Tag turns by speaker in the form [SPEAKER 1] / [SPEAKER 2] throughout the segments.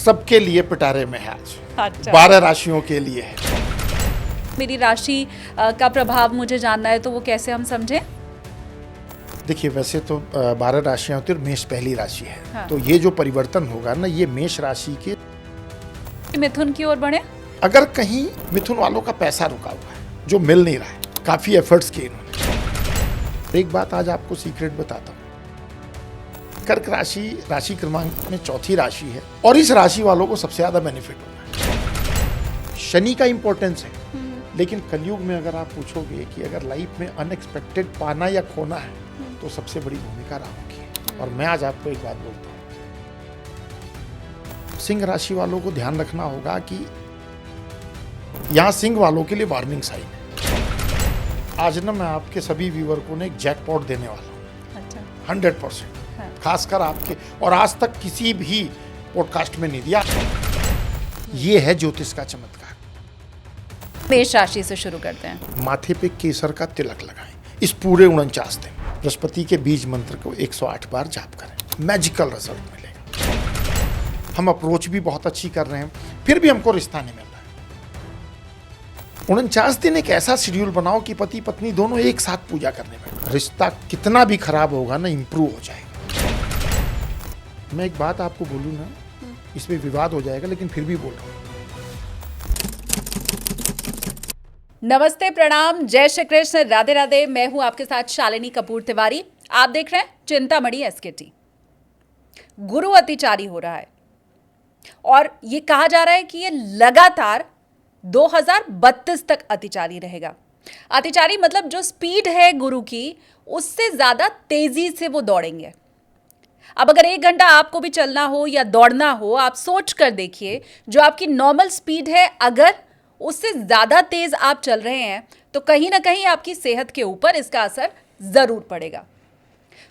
[SPEAKER 1] सबके लिए पिटारे में है आज।
[SPEAKER 2] अच्छा।
[SPEAKER 1] 12 राशियों के लिए है।
[SPEAKER 2] मेरी राशि का प्रभाव मुझे जानना है तो वो कैसे हम समझें?
[SPEAKER 1] देखिए, वैसे तो 12 राशियां होती है और मेष पहली राशि है।
[SPEAKER 2] हाँ।
[SPEAKER 1] तो ये जो परिवर्तन होगा ना, ये मेष राशि के
[SPEAKER 2] मिथुन की ओर बढ़े।
[SPEAKER 1] अगर कहीं मिथुन वालों का पैसा रुका हुआ है जो मिल नहीं रहा है, काफी एफर्ट्स किए इन्होंने। एक बात आज आपको सीक्रेट बताता हूँ। कर्क राशि राशि क्रमांक में चौथी राशि है और इस राशि वालों को सबसे ज्यादा बेनिफिट होगा है। शनि का इंपॉर्टेंस है, लेकिन कलयुग में अगर आप पूछोगे कि अगर लाइफ में अनएक्सपेक्टेड पाना या खोना है तो सबसे बड़ी भूमिका राहु की है। और मैं आज आपको एक बात बोलता हूँ, सिंह राशि वालों को ध्यान रखना होगा कि यहाँ सिंह वालों के लिए वार्निंग साइन है। आज ना मैं आपके सभी व्यूअर को ना एक जैकपॉट देने वाला हूँ।
[SPEAKER 2] अच्छा।
[SPEAKER 1] 100%।
[SPEAKER 2] हाँ।
[SPEAKER 1] खासकर आपके, और आज तक किसी भी पॉडकास्ट में नहीं दिया। ये है ज्योतिष का चमत्कार।
[SPEAKER 2] मेष राशि से शुरू करते हैं।
[SPEAKER 1] माथे पे केसर का तिलक लगाएं इस पूरे 49 दिन। बृहस्पति के बीज मंत्र को 108 बार जाप करें, मैजिकल रिजल्ट मिलेगा। हम अप्रोच भी बहुत अच्छी कर रहे हैं, फिर भी हमको रिश्ता नहीं मिल रहा है। 49 दिन एक ऐसा शेड्यूल बनाओ कि पति पत्नी दोनों एक साथ पूजा करने में, रिश्ता कितना भी खराब होगा ना, इंप्रूव हो जाएगा। मैं एक बात आपको बोलूं ना, इसमें विवाद हो जाएगा, लेकिन फिर भी बोल रहा हूं।
[SPEAKER 2] नमस्ते, प्रणाम, जय श्री कृष्ण, राधे राधे। मैं हूं आपके साथ शालिनी कपूर तिवारी। आप देख रहे हैं चिंतामणि एसकेटी। गुरु अतिचारी हो रहा है और ये कहा जा रहा है कि ये लगातार 2032 तक अतिचारी रहेगा। अतिचारी मतलब जो स्पीड है गुरु की, उससे ज्यादा तेजी से वो दौड़ेंगे। अब अगर 1 घंटा आपको भी चलना हो या दौड़ना हो, आप सोच कर देखिए, जो आपकी नॉर्मल स्पीड है, अगर उससे ज्यादा तेज आप चल रहे हैं तो कहीं ना कहीं आपकी सेहत के ऊपर इसका असर जरूर पड़ेगा।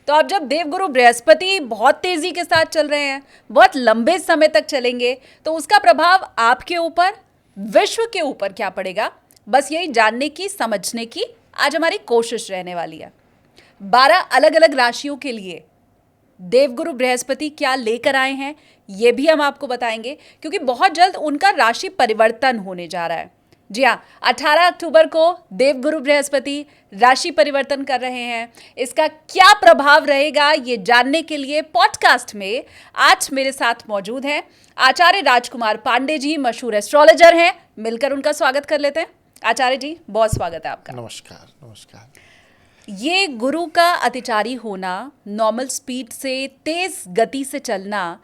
[SPEAKER 2] तो अब जब देवगुरु बृहस्पति बहुत तेजी के साथ चल रहे हैं, बहुत लंबे समय तक चलेंगे, तो उसका प्रभाव आपके ऊपर, विश्व के ऊपर क्या पड़ेगा, बस यही जानने की, समझने की आज हमारी कोशिश रहने वाली है। 12 अलग अलग राशियों के लिए देवगुरु बृहस्पति क्या लेकर आए हैं, ये भी हम आपको बताएंगे, क्योंकि बहुत जल्द उनका राशि परिवर्तन होने जा रहा है। जी हाँ, 18 अक्टूबर को देवगुरु बृहस्पति राशि परिवर्तन कर रहे हैं। इसका क्या प्रभाव रहेगा, ये जानने के लिए पॉडकास्ट में आज मेरे साथ मौजूद हैं आचार्य राजकुमार पांडे जी, मशहूर एस्ट्रोलॉजर हैं। मिलकर उनका स्वागत कर लेते हैं। आचार्य जी, बहुत स्वागत है आपका।
[SPEAKER 1] नमस्कार। नमस्कार।
[SPEAKER 2] ये गुरु का अतिचारी होना, नॉर्मल स्पीड से तेज गति से चलना,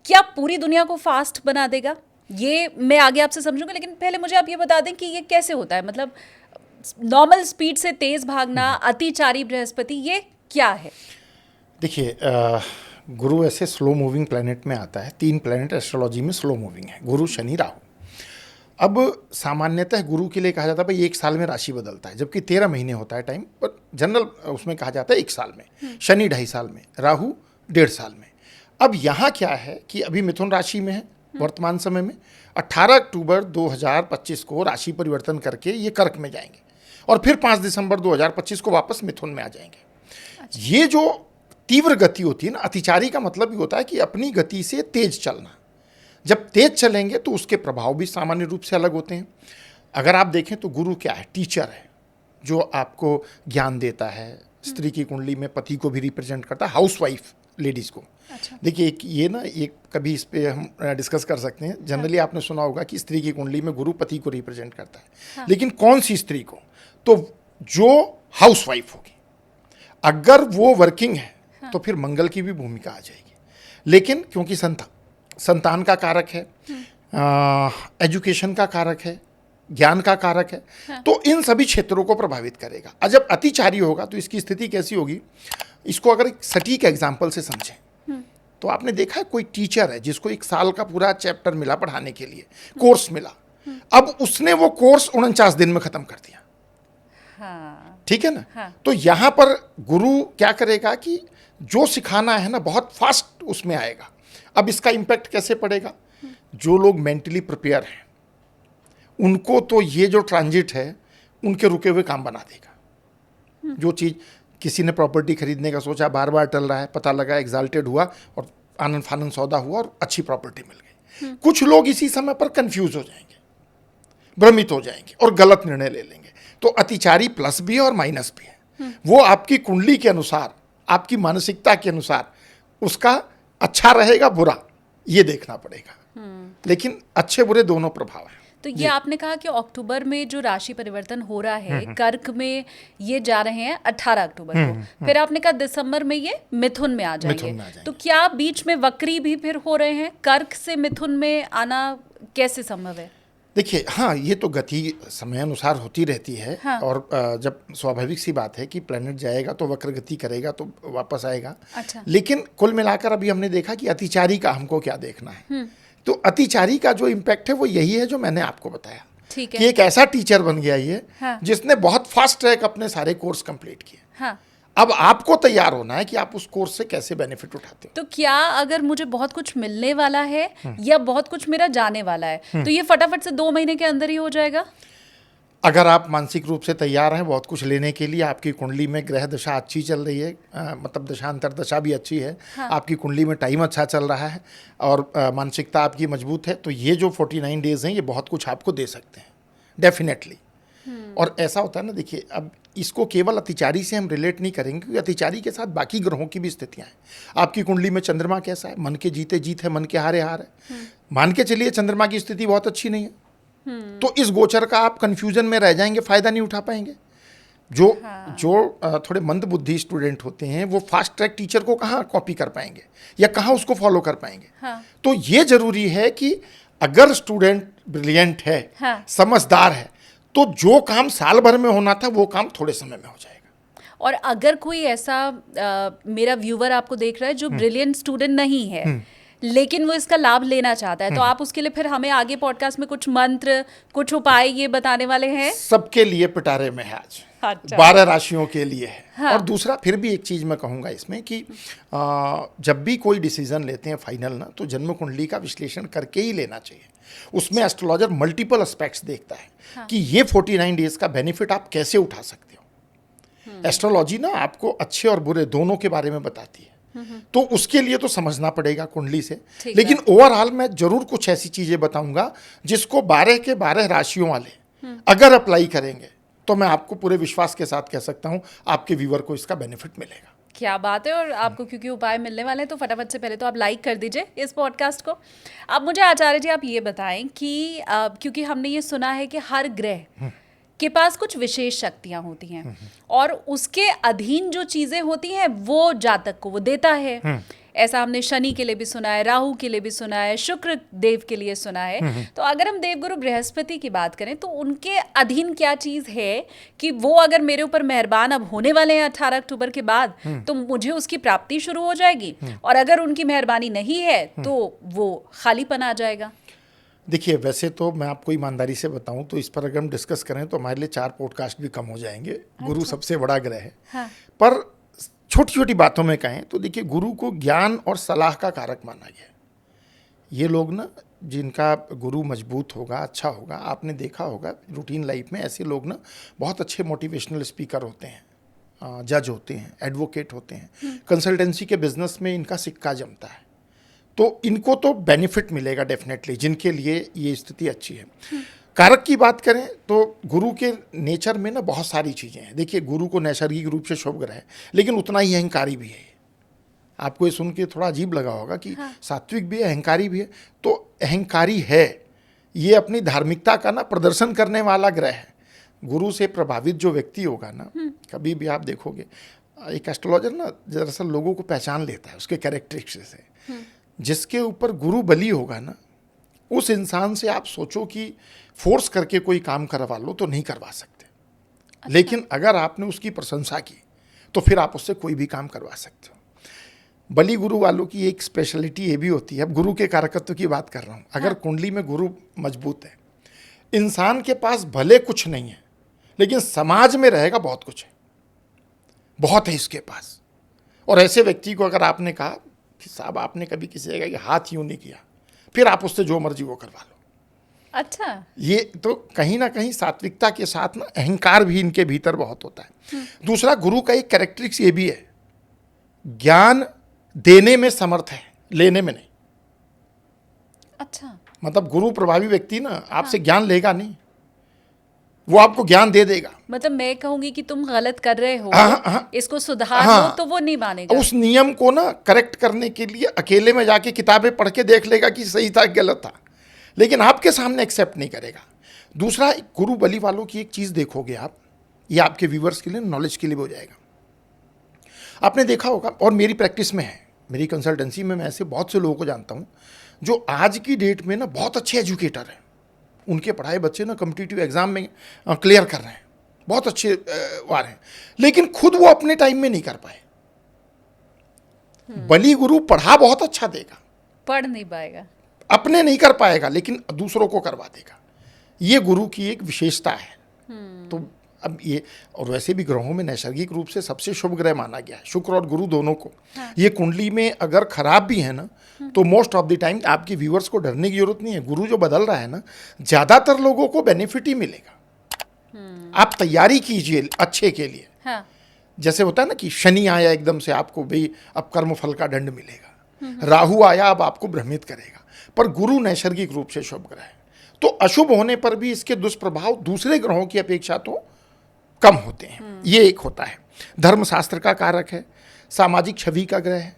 [SPEAKER 2] क्या पूरी दुनिया को फास्ट बना देगा? ये मैं आगे आपसे समझूंगा, लेकिन पहले मुझे आप ये बता दें कि ये कैसे होता है। मतलब नॉर्मल स्पीड से तेज भागना, अतिचारी बृहस्पति, ये क्या है?
[SPEAKER 1] देखिए, गुरु ऐसे स्लो मूविंग प्लैनेट में आता है। 3 प्लैनेट एस्ट्रोलॉजी में स्लो मूविंग है, गुरु, शनि, राहु। अब सामान्यतः गुरु के लिए कहा जाता है भाई 1 साल में राशि बदलता है, जबकि 13 महीने होता है टाइम, पर जनरल उसमें कहा जाता है 1 साल में। शनि 2.5 साल में, राहु 1.5 साल में। अब यहाँ क्या है कि अभी मिथुन राशि में है वर्तमान समय में। 18 अक्टूबर 2025 को राशि परिवर्तन करके ये कर्क में जाएंगे और फिर 5 दिसंबर 2025 को वापस मिथुन में आ जाएंगे। ये जो तीव्र गति होती है ना, अतिचारी का मतलब ये होता है कि अपनी गति से तेज चलना। जब तेज चलेंगे तो उसके प्रभाव भी सामान्य रूप से अलग होते हैं। अगर आप देखें तो गुरु क्या है? टीचर है, जो आपको ज्ञान देता है। स्त्री की कुंडली में पति को भी रिप्रेजेंट करता है, हाउसवाइफ लेडीज को।
[SPEAKER 2] अच्छा।
[SPEAKER 1] देखिए, ये ना एक कभी इस पे हम डिस्कस कर सकते हैं। जनरली आपने सुना होगा कि स्त्री की कुंडली में गुरु पति को रिप्रेजेंट करता है।
[SPEAKER 2] हाँ।
[SPEAKER 1] लेकिन कौन सी स्त्री को? तो जो हाउसवाइफ होगी। अगर वो वर्किंग है तो फिर मंगल की भी भूमिका आ जाएगी। लेकिन क्योंकि संतान का कारक है, एजुकेशन का कारक है, ज्ञान का कारक है, तो इन सभी क्षेत्रों को प्रभावित करेगा। और जब अतिचारी होगा तो इसकी स्थिति कैसी होगी? इसको अगर एक सटीक एग्जाम्पल से समझें तो आपने देखा है, कोई टीचर है जिसको 1 साल का पूरा चैप्टर मिला पढ़ाने के लिए, कोर्स मिला। अब उसने वो कोर्स 49 दिन में खत्म कर दिया।
[SPEAKER 2] हाँ।
[SPEAKER 1] ठीक है ना?
[SPEAKER 2] हाँ।
[SPEAKER 1] तो यहाँ पर गुरु क्या करेगा कि जो सिखाना है ना, बहुत फास्ट उसमें आएगा। अब इसका इम्पैक्ट कैसे पड़ेगा? जो लोग मेंटली प्रिपेयर हैं उनको तो ये जो ट्रांजिट है उनके रुके हुए काम बना देगा। जो चीज़ किसी ने प्रॉपर्टी खरीदने का सोचा, बार बार टल रहा है, पता लगा, एग्जाल्टेड हुआ और आनंद फानंद सौदा हुआ और अच्छी प्रॉपर्टी मिल गई। कुछ लोग इसी समय पर कंफ्यूज हो जाएंगे, भ्रमित हो जाएंगे और गलत निर्णय ले लेंगे। तो अतिचारी प्लस भी है और माइनस भी है। वो आपकी कुंडली के अनुसार, आपकी मानसिकता के अनुसार उसका अच्छा रहेगा बुरा, ये देखना पड़ेगा। लेकिन अच्छे बुरे दोनों प्रभाव हैं।
[SPEAKER 2] तो ये आपने कहा कि अक्टूबर में जो राशि परिवर्तन हो रहा है, कर्क में ये जा रहे हैं 18 अक्टूबर को, फिर आपने कहा दिसंबर में ये मिथुन में आ जाएंगे। तो क्या बीच में वक्री भी फिर हो रहे हैं? कर्क से मिथुन में आना कैसे संभव है?
[SPEAKER 1] देखिए, हाँ, ये तो गति समय अनुसार होती रहती है।
[SPEAKER 2] हाँ।
[SPEAKER 1] और जब स्वाभाविक सी बात है कि प्लैनेट जाएगा तो वक्र गति करेगा तो वापस आएगा।
[SPEAKER 2] अच्छा।
[SPEAKER 1] लेकिन कुल मिलाकर अभी हमने देखा कि अतिचारी का हमको क्या देखना है। तो अतिचारी का जो इम्पैक्ट है वो यही है जो मैंने आपको बताया।
[SPEAKER 2] ठीक
[SPEAKER 1] कि
[SPEAKER 2] है।
[SPEAKER 1] एक ऐसा टीचर बन गया ये,
[SPEAKER 2] हाँ।
[SPEAKER 1] जिसने बहुत फास्ट ट्रैक अपने सारे कोर्स कंप्लीट किए।
[SPEAKER 2] हाँ।
[SPEAKER 1] अब आपको तैयार होना है कि आप उस कोर्स से कैसे बेनिफिट उठाते हो।
[SPEAKER 2] तो क्या अगर मुझे बहुत कुछ मिलने वाला है या बहुत कुछ मेरा जाने वाला है, तो ये फटाफट से 2 महीने के अंदर ही हो जाएगा?
[SPEAKER 1] अगर आप मानसिक रूप से तैयार हैं बहुत कुछ लेने के लिए, आपकी कुंडली में ग्रह दशा अच्छी चल रही है, मतलब दशांतर दशा भी अच्छी है। हाँ। आपकी कुंडली में टाइम अच्छा चल रहा है और मानसिकता आपकी मजबूत है, तो ये जो 49 डेज हैं ये बहुत कुछ आपको दे सकते हैं डेफिनेटली। और ऐसा होता है ना, देखिए, अब इसको केवल अतिचारी से हम रिलेट नहीं करेंगे, क्योंकि अतिचारी के साथ बाकी ग्रहों की भी स्थितियां हैं। आपकी कुंडली में चंद्रमा कैसा है? मन के जीते जीत है, मन के हारे हार है। मान के चलिए चंद्रमा की स्थिति बहुत अच्छी नहीं है, तो इस गोचर का आप कंफ्यूजन में रह जाएंगे, फायदा नहीं उठा पाएंगे। जो थोड़े मंद बुद्धि स्टूडेंट होते हैं वो फास्ट ट्रैक टीचर को कहाँ कॉपी कर पाएंगे या कहाँ उसको फॉलो कर पाएंगे। हाँ। तो ये जरूरी है कि अगर स्टूडेंट ब्रिलियंट है, हाँ, समझदार है, तो जो काम साल भर में होना था वो काम थोड़े समय में हो जाएगा।
[SPEAKER 2] और अगर कोई ऐसा मेरा व्यूवर आपको देख रहा है जो ब्रिलियंट स्टूडेंट नहीं है लेकिन वो इसका लाभ लेना चाहता है, तो आप उसके लिए फिर हमें आगे पॉडकास्ट में कुछ मंत्र, कुछ उपाय ये बताने वाले हैं?
[SPEAKER 1] सबके लिए पिटारे में है आज।
[SPEAKER 2] अच्छा।
[SPEAKER 1] 12 राशियों के लिए है।
[SPEAKER 2] हाँ।
[SPEAKER 1] और दूसरा फिर भी एक चीज मैं कहूंगा इसमें कि जब भी कोई डिसीजन लेते हैं फाइनल ना, तो जन्म कुंडली का विश्लेषण करके ही लेना चाहिए। उसमें एस्ट्रोलॉजर मल्टीपल एस्पेक्ट्स देखता है। हाँ। कि ये 49 डेज का बेनिफिट आप कैसे उठा सकते हो। एस्ट्रोलॉजी ना आपको अच्छे और बुरे दोनों के बारे में बताती है, तो उसके लिए तो समझना पड़ेगा कुंडली से। लेकिन ओवरऑल मैं जरूर कुछ ऐसी चीजें बताऊंगा जिसको 12 के 12 राशियों वाले अगर अप्लाई करेंगे तो मैं आपको पूरे विश्वास के साथ कह सकता हूं आपके व्यूअर को इसका बेनिफिट मिलेगा।
[SPEAKER 2] क्या बात है। और आपको क्योंकि उपाय मिलने वाले हैं तो फटाफट से पहले तो आप लाइक कर दीजिए इस पॉडकास्ट को। अब मुझे आचार्य जी आप ये बताएं कि क्योंकि हमने ये सुना है कि हर ग्रह के पास कुछ विशेष शक्तियां होती हैं और उसके अधीन जो चीजें होती हैं वो जातक को वो देता है। ऐसा हमने शनि के लिए भी सुना है, राहु के लिए भी सुना है, शुक्र देव के लिए सुना है। तो अगर हम देवगुरु बृहस्पति की बात करें तो उनके अधीन क्या चीज है कि वो अगर मेरे ऊपर मेहरबान अब होने वाले हैं 18 अक्टूबर के बाद, तो मुझे उसकी प्राप्ति शुरू हो जाएगी, और अगर उनकी मेहरबानी नहीं है तो वो खालीपन आ जाएगा।
[SPEAKER 1] देखिए, वैसे तो मैं आपको ईमानदारी से बताऊं तो इस पर अगर हम डिस्कस करें तो हमारे लिए 4 पॉडकास्ट भी कम हो जाएंगे। अच्छा। गुरु सबसे बड़ा ग्रह है। हाँ। पर छोटी छोटी बातों में कहें तो देखिए, गुरु को ज्ञान और सलाह का कारक माना गया। ये लोग ना जिनका गुरु मजबूत होगा, अच्छा होगा, आपने देखा होगा रूटीन लाइफ में ऐसे लोग ना बहुत अच्छे मोटिवेशनल स्पीकर होते हैं, जज होते हैं, एडवोकेट होते हैं, कंसल्टेंसी के बिजनेस में इनका सिक्का जमता है। तो इनको तो बेनिफिट मिलेगा डेफिनेटली, जिनके लिए ये स्थिति अच्छी है। कारक की बात करें तो गुरु के नेचर में ना बहुत सारी चीज़ें हैं। देखिए, गुरु को नैसर्गिक रूप से शुभ ग्रह है, लेकिन उतना ही अहंकारी भी है। आपको ये सुन के थोड़ा अजीब लगा होगा कि हाँ, सात्विक भी है, अहंकारी भी है। तो अहंकारी है, ये अपनी धार्मिकता का ना प्रदर्शन करने वाला ग्रह है। गुरु से प्रभावित जो व्यक्ति होगा ना, कभी भी आप देखोगे, एक एस्ट्रोलॉजर ना दरअसल लोगों को पहचान लेता है उसके कैरेक्टरिस्टिक्स से। जिसके ऊपर गुरु बली होगा ना, उस इंसान से आप सोचो कि फोर्स करके कोई काम करवा लो तो नहीं करवा सकते। अच्छा। लेकिन अगर आपने उसकी प्रशंसा की तो फिर आप उससे कोई भी काम करवा सकते हो। बली गुरु वालों की एक स्पेशलिटी ये भी होती है, अब गुरु के कारकत्व की बात कर रहा हूँ। अगर कुंडली में गुरु मजबूत है, इंसान के पास भले कुछ नहीं है लेकिन समाज में रहेगा बहुत कुछ है, बहुत है इसके पास। और ऐसे व्यक्ति को अगर आपने कहा कि साहब आपने कभी किसी जगह के हाथ यूं नहीं किया, फिर आप उससे जो मर्जी वो करवा लो।
[SPEAKER 2] अच्छा।
[SPEAKER 1] ये तो कहीं ना कहीं सात्विकता के साथ ना अहंकार भी इनके भीतर बहुत होता है। दूसरा, गुरु का एक कैरेक्टरिस्टिक्स ये भी है, ज्ञान देने में समर्थ है, लेने में नहीं।
[SPEAKER 2] अच्छा,
[SPEAKER 1] मतलब गुरु प्रभावी व्यक्ति ना आपसे ज्ञान लेगा नहीं, वो आपको ज्ञान दे देगा।
[SPEAKER 2] मतलब मैं कहूंगी कि तुम गलत कर रहे हो,
[SPEAKER 1] हाँ, हाँ,
[SPEAKER 2] इसको सुधार
[SPEAKER 1] हाँ।
[SPEAKER 2] लो, तो वो नहीं मानेगा।
[SPEAKER 1] उस नियम को ना करेक्ट करने के लिए अकेले में जाके किताबें पढ़ के देख लेगा कि सही था गलत था, लेकिन आपके सामने एक्सेप्ट नहीं करेगा। दूसरा, गुरु बलि वालों की एक चीज़ देखोगे आप, ये आपके व्यूवर्स के लिए नॉलेज के लिए भी हो जाएगा। आपने देखा होगा, और मेरी प्रैक्टिस में है, मेरी कंसल्टेंसी में मैं ऐसे बहुत से लोगों को जानता हूँ जो आज की डेट में ना बहुत अच्छे एजुकेटर हैं, उनके पढ़ाए बच्चे ना कॉम्पिटिटिव एग्जाम में क्लियर कर रहे हैं, बहुत अच्छे वार हैं, लेकिन खुद वो अपने टाइम में नहीं कर पाए। बलि गुरु पढ़ा बहुत अच्छा देगा,
[SPEAKER 2] पढ़ नहीं पाएगा,
[SPEAKER 1] अपने नहीं कर पाएगा, लेकिन दूसरों को करवा देगा। ये गुरु की एक विशेषता है। तो अब ये, और वैसे भी ग्रहों में नैसर्गिक रूप से सबसे शुभ ग्रह माना गया है शुक्र और गुरु दोनों को। ये कुंडली में अगर खराब भी है ना, तो मोस्ट ऑफ द टाइम आपके व्यूअर्स को डरने की जरूरत नहीं है। गुरु जो बदल रहा है ना, ज्यादातर लोगों को बेनिफिट ही मिलेगा। आप तैयारी कीजिए अच्छे के लिए।
[SPEAKER 2] हाँ,
[SPEAKER 1] जैसे होता है ना कि शनि आया एकदम से आपको भाई अब कर्म फल का दंड मिलेगा, राहु आया अब आपको भ्रमित करेगा, पर गुरु नैसर्गिक रूप से शुभ ग्रह है, तो अशुभ होने पर भी इसके दुष्प्रभाव दूसरे ग्रहों की अपेक्षा तो कम होते हैं। ये एक होता है। धर्मशास्त्र का कारक है, सामाजिक छवि का ग्रह है।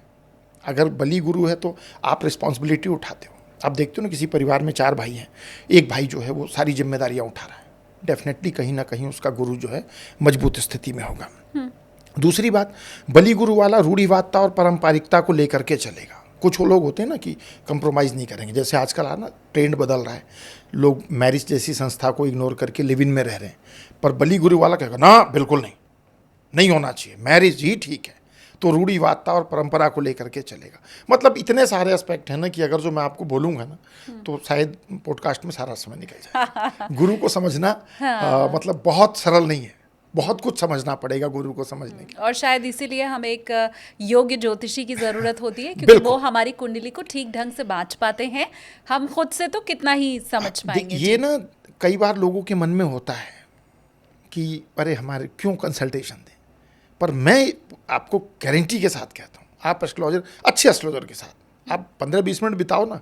[SPEAKER 1] अगर बलि गुरु है तो आप रिस्पॉन्सिबिलिटी उठाते हो। आप देखते हो ना, किसी परिवार में 4 भाई हैं, एक भाई जो है वो सारी जिम्मेदारियां उठा रहा है, डेफिनेटली कहीं ना कहीं उसका गुरु जो है मजबूत स्थिति में होगा। दूसरी बात, बलि गुरु वाला रूढ़िवादिता और पारंपरिकता को लेकर के चलेगा। कुछ वो लोग होते हैं ना कि कंप्रोमाइज़ नहीं करेंगे, जैसे आजकल आना ट्रेंड बदल रहा है, लोग मैरिज जैसी संस्था को इग्नोर करके लिव इन में रह रहे हैं, पर बलि गुरु वाला कहेगा ना बिल्कुल नहीं, नहीं होना चाहिए, मैरिज ही ठीक है। तो रूढ़िवादिता और परंपरा को लेकर के चलेगा। मतलब इतने सारे एस्पेक्ट हैं ना कि अगर जो मैं आपको बोलूँगा ना तो शायद पॉडकास्ट में सारा समय निकल जाए। गुरु को समझना मतलब बहुत सरल नहीं है, बहुत कुछ समझना पड़ेगा गुरु को समझने के।
[SPEAKER 2] और शायद इसीलिए हमें एक योग्य ज्योतिषी की जरूरत होती है, क्योंकि वो हमारी कुंडली को ठीक ढंग से बांच पाते हैं। हम खुद से तो कितना ही समझ पाएंगे।
[SPEAKER 1] ये ना कई बार लोगों के मन में होता है कि अरे हमारे क्यों कंसल्टेशन दें, पर मैं आपको गारंटी के साथ कहता हूँ, आप एस्ट्रोलॉजर, अच्छे एस्ट्रोलॉजर के साथ आप 15-20 मिनट बिताओ ना,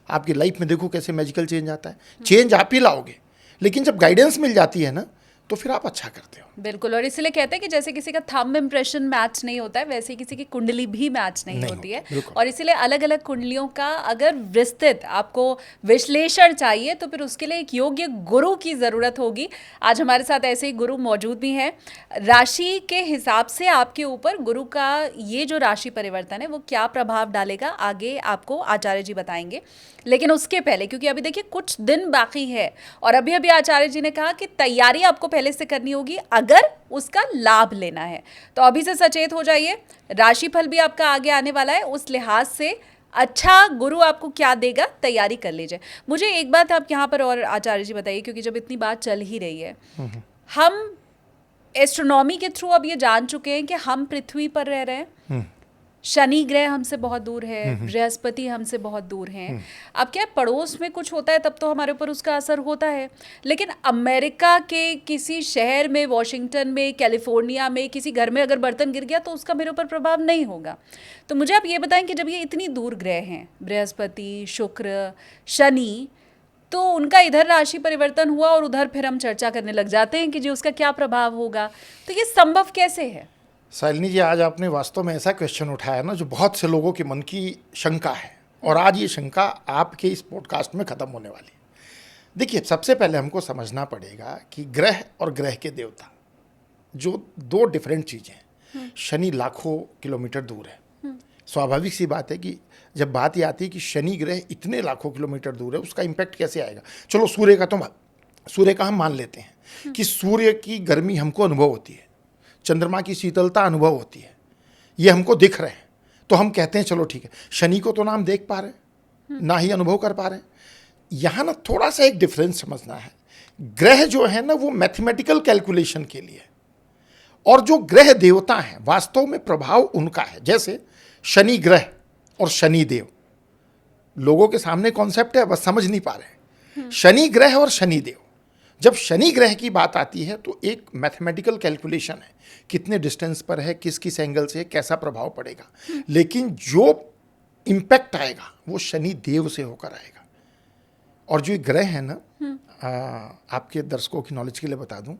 [SPEAKER 1] आपकी लाइफ में देखो कैसे मैजिकल चेंज आता है। चेंज आप ही लाओगे, लेकिन जब गाइडेंस मिल जाती है ना तो फिर आप अच्छा करते हो।
[SPEAKER 2] बिल्कुल, और इसलिए कहते हैं कि जैसे किसी का थंब इम्प्रेशन मैच नहीं होता है, वैसे किसी की कुंडली भी मैच नहीं होती है। और इसीलिए अलग अलग कुंडलियों का अगर विस्तृत आपको विश्लेषण चाहिए तो फिर उसके लिए एक योग्य गुरु की ज़रूरत होगी। आज हमारे साथ ऐसे ही गुरु मौजूद भी हैं। राशि के हिसाब से आपके ऊपर गुरु का ये जो राशि परिवर्तन है वो क्या प्रभाव डालेगा, आगे आपको आचार्य जी बताएंगे। लेकिन उसके पहले, क्योंकि अभी देखिए कुछ दिन बाकी है, और अभी अभी आचार्य जी ने कहा कि तैयारी आपको पहले से करनी होगी अगर उसका लाभ लेना है। तो अभी से सचेत हो जाइए। राशिफल भी आपका आगे आने वाला है, उस लिहाज से अच्छा गुरु आपको क्या देगा, तैयारी कर लीजिए। मुझे एक बात आप यहाँ पर और आचार्य जी बताइए, क्योंकि जब इतनी बात चल ही रही है, हम एस्ट्रोनॉमी के थ्रू अब ये जान चुके हैं कि हम पृथ्वी पर रह रहे हैं, शनि ग्रह हमसे बहुत दूर है, बृहस्पति हमसे बहुत दूर हैं। अब क्या पड़ोस में कुछ होता है तब तो हमारे ऊपर उसका असर होता है, लेकिन अमेरिका के किसी शहर में, वॉशिंगटन में, कैलिफोर्निया में किसी घर में अगर बर्तन गिर गया तो उसका मेरे ऊपर प्रभाव नहीं होगा। तो मुझे आप ये बताएं कि जब ये इतनी दूर ग्रह हैं, बृहस्पति, शुक्र, शनि, तो उनका इधर राशि परिवर्तन हुआ और उधर फिर हम चर्चा करने लग जाते हैं कि जी उसका क्या प्रभाव होगा। तो ये संभव कैसे है?
[SPEAKER 1] शालिनी जी, आज आपने वास्तव में ऐसा क्वेश्चन उठाया ना जो बहुत से लोगों के मन की शंका है, और आज ये शंका आपके इस पॉडकास्ट में ख़त्म होने वाली है। देखिए, सबसे पहले हमको समझना पड़ेगा कि ग्रह और ग्रह के देवता जो 2 डिफरेंट चीज़ें हैं। शनि लाखों किलोमीटर दूर है। स्वाभाविक सी बात है कि जब बात ये आती है कि शनि ग्रह इतने लाखों किलोमीटर दूर है, उसका इम्पैक्ट कैसे आएगा। चलो सूर्य का हम मान लेते हैं कि सूर्य की गर्मी हमको अनुभव होती है, चंद्रमा की शीतलता अनुभव होती है, ये हमको दिख रहे हैं, तो हम कहते हैं चलो ठीक है। शनि को तो ना हम देख पा रहे हैं, ना ही अनुभव कर पा रहे हैं। यहाँ ना थोड़ा सा एक डिफरेंस समझना है। ग्रह जो है ना वो मैथमेटिकल कैलकुलेशन के लिए, और जो ग्रह देवता हैं वास्तव में प्रभाव उनका है। जैसे शनि ग्रह और शनि देव, लोगों के सामने कॉन्सेप्ट है, बस समझ नहीं पा रहे। शनि ग्रह और शनि देव, जब शनि ग्रह की बात आती है तो एक मैथमेटिकल कैलकुलेशन है, कितने डिस्टेंस पर है, किस किस एंगल से कैसा प्रभाव पड़ेगा, लेकिन जो इम्पैक्ट आएगा वो शनि देव से होकर आएगा। और जो ये ग्रह है ना, आपके दर्शकों की नॉलेज के लिए बता दूं,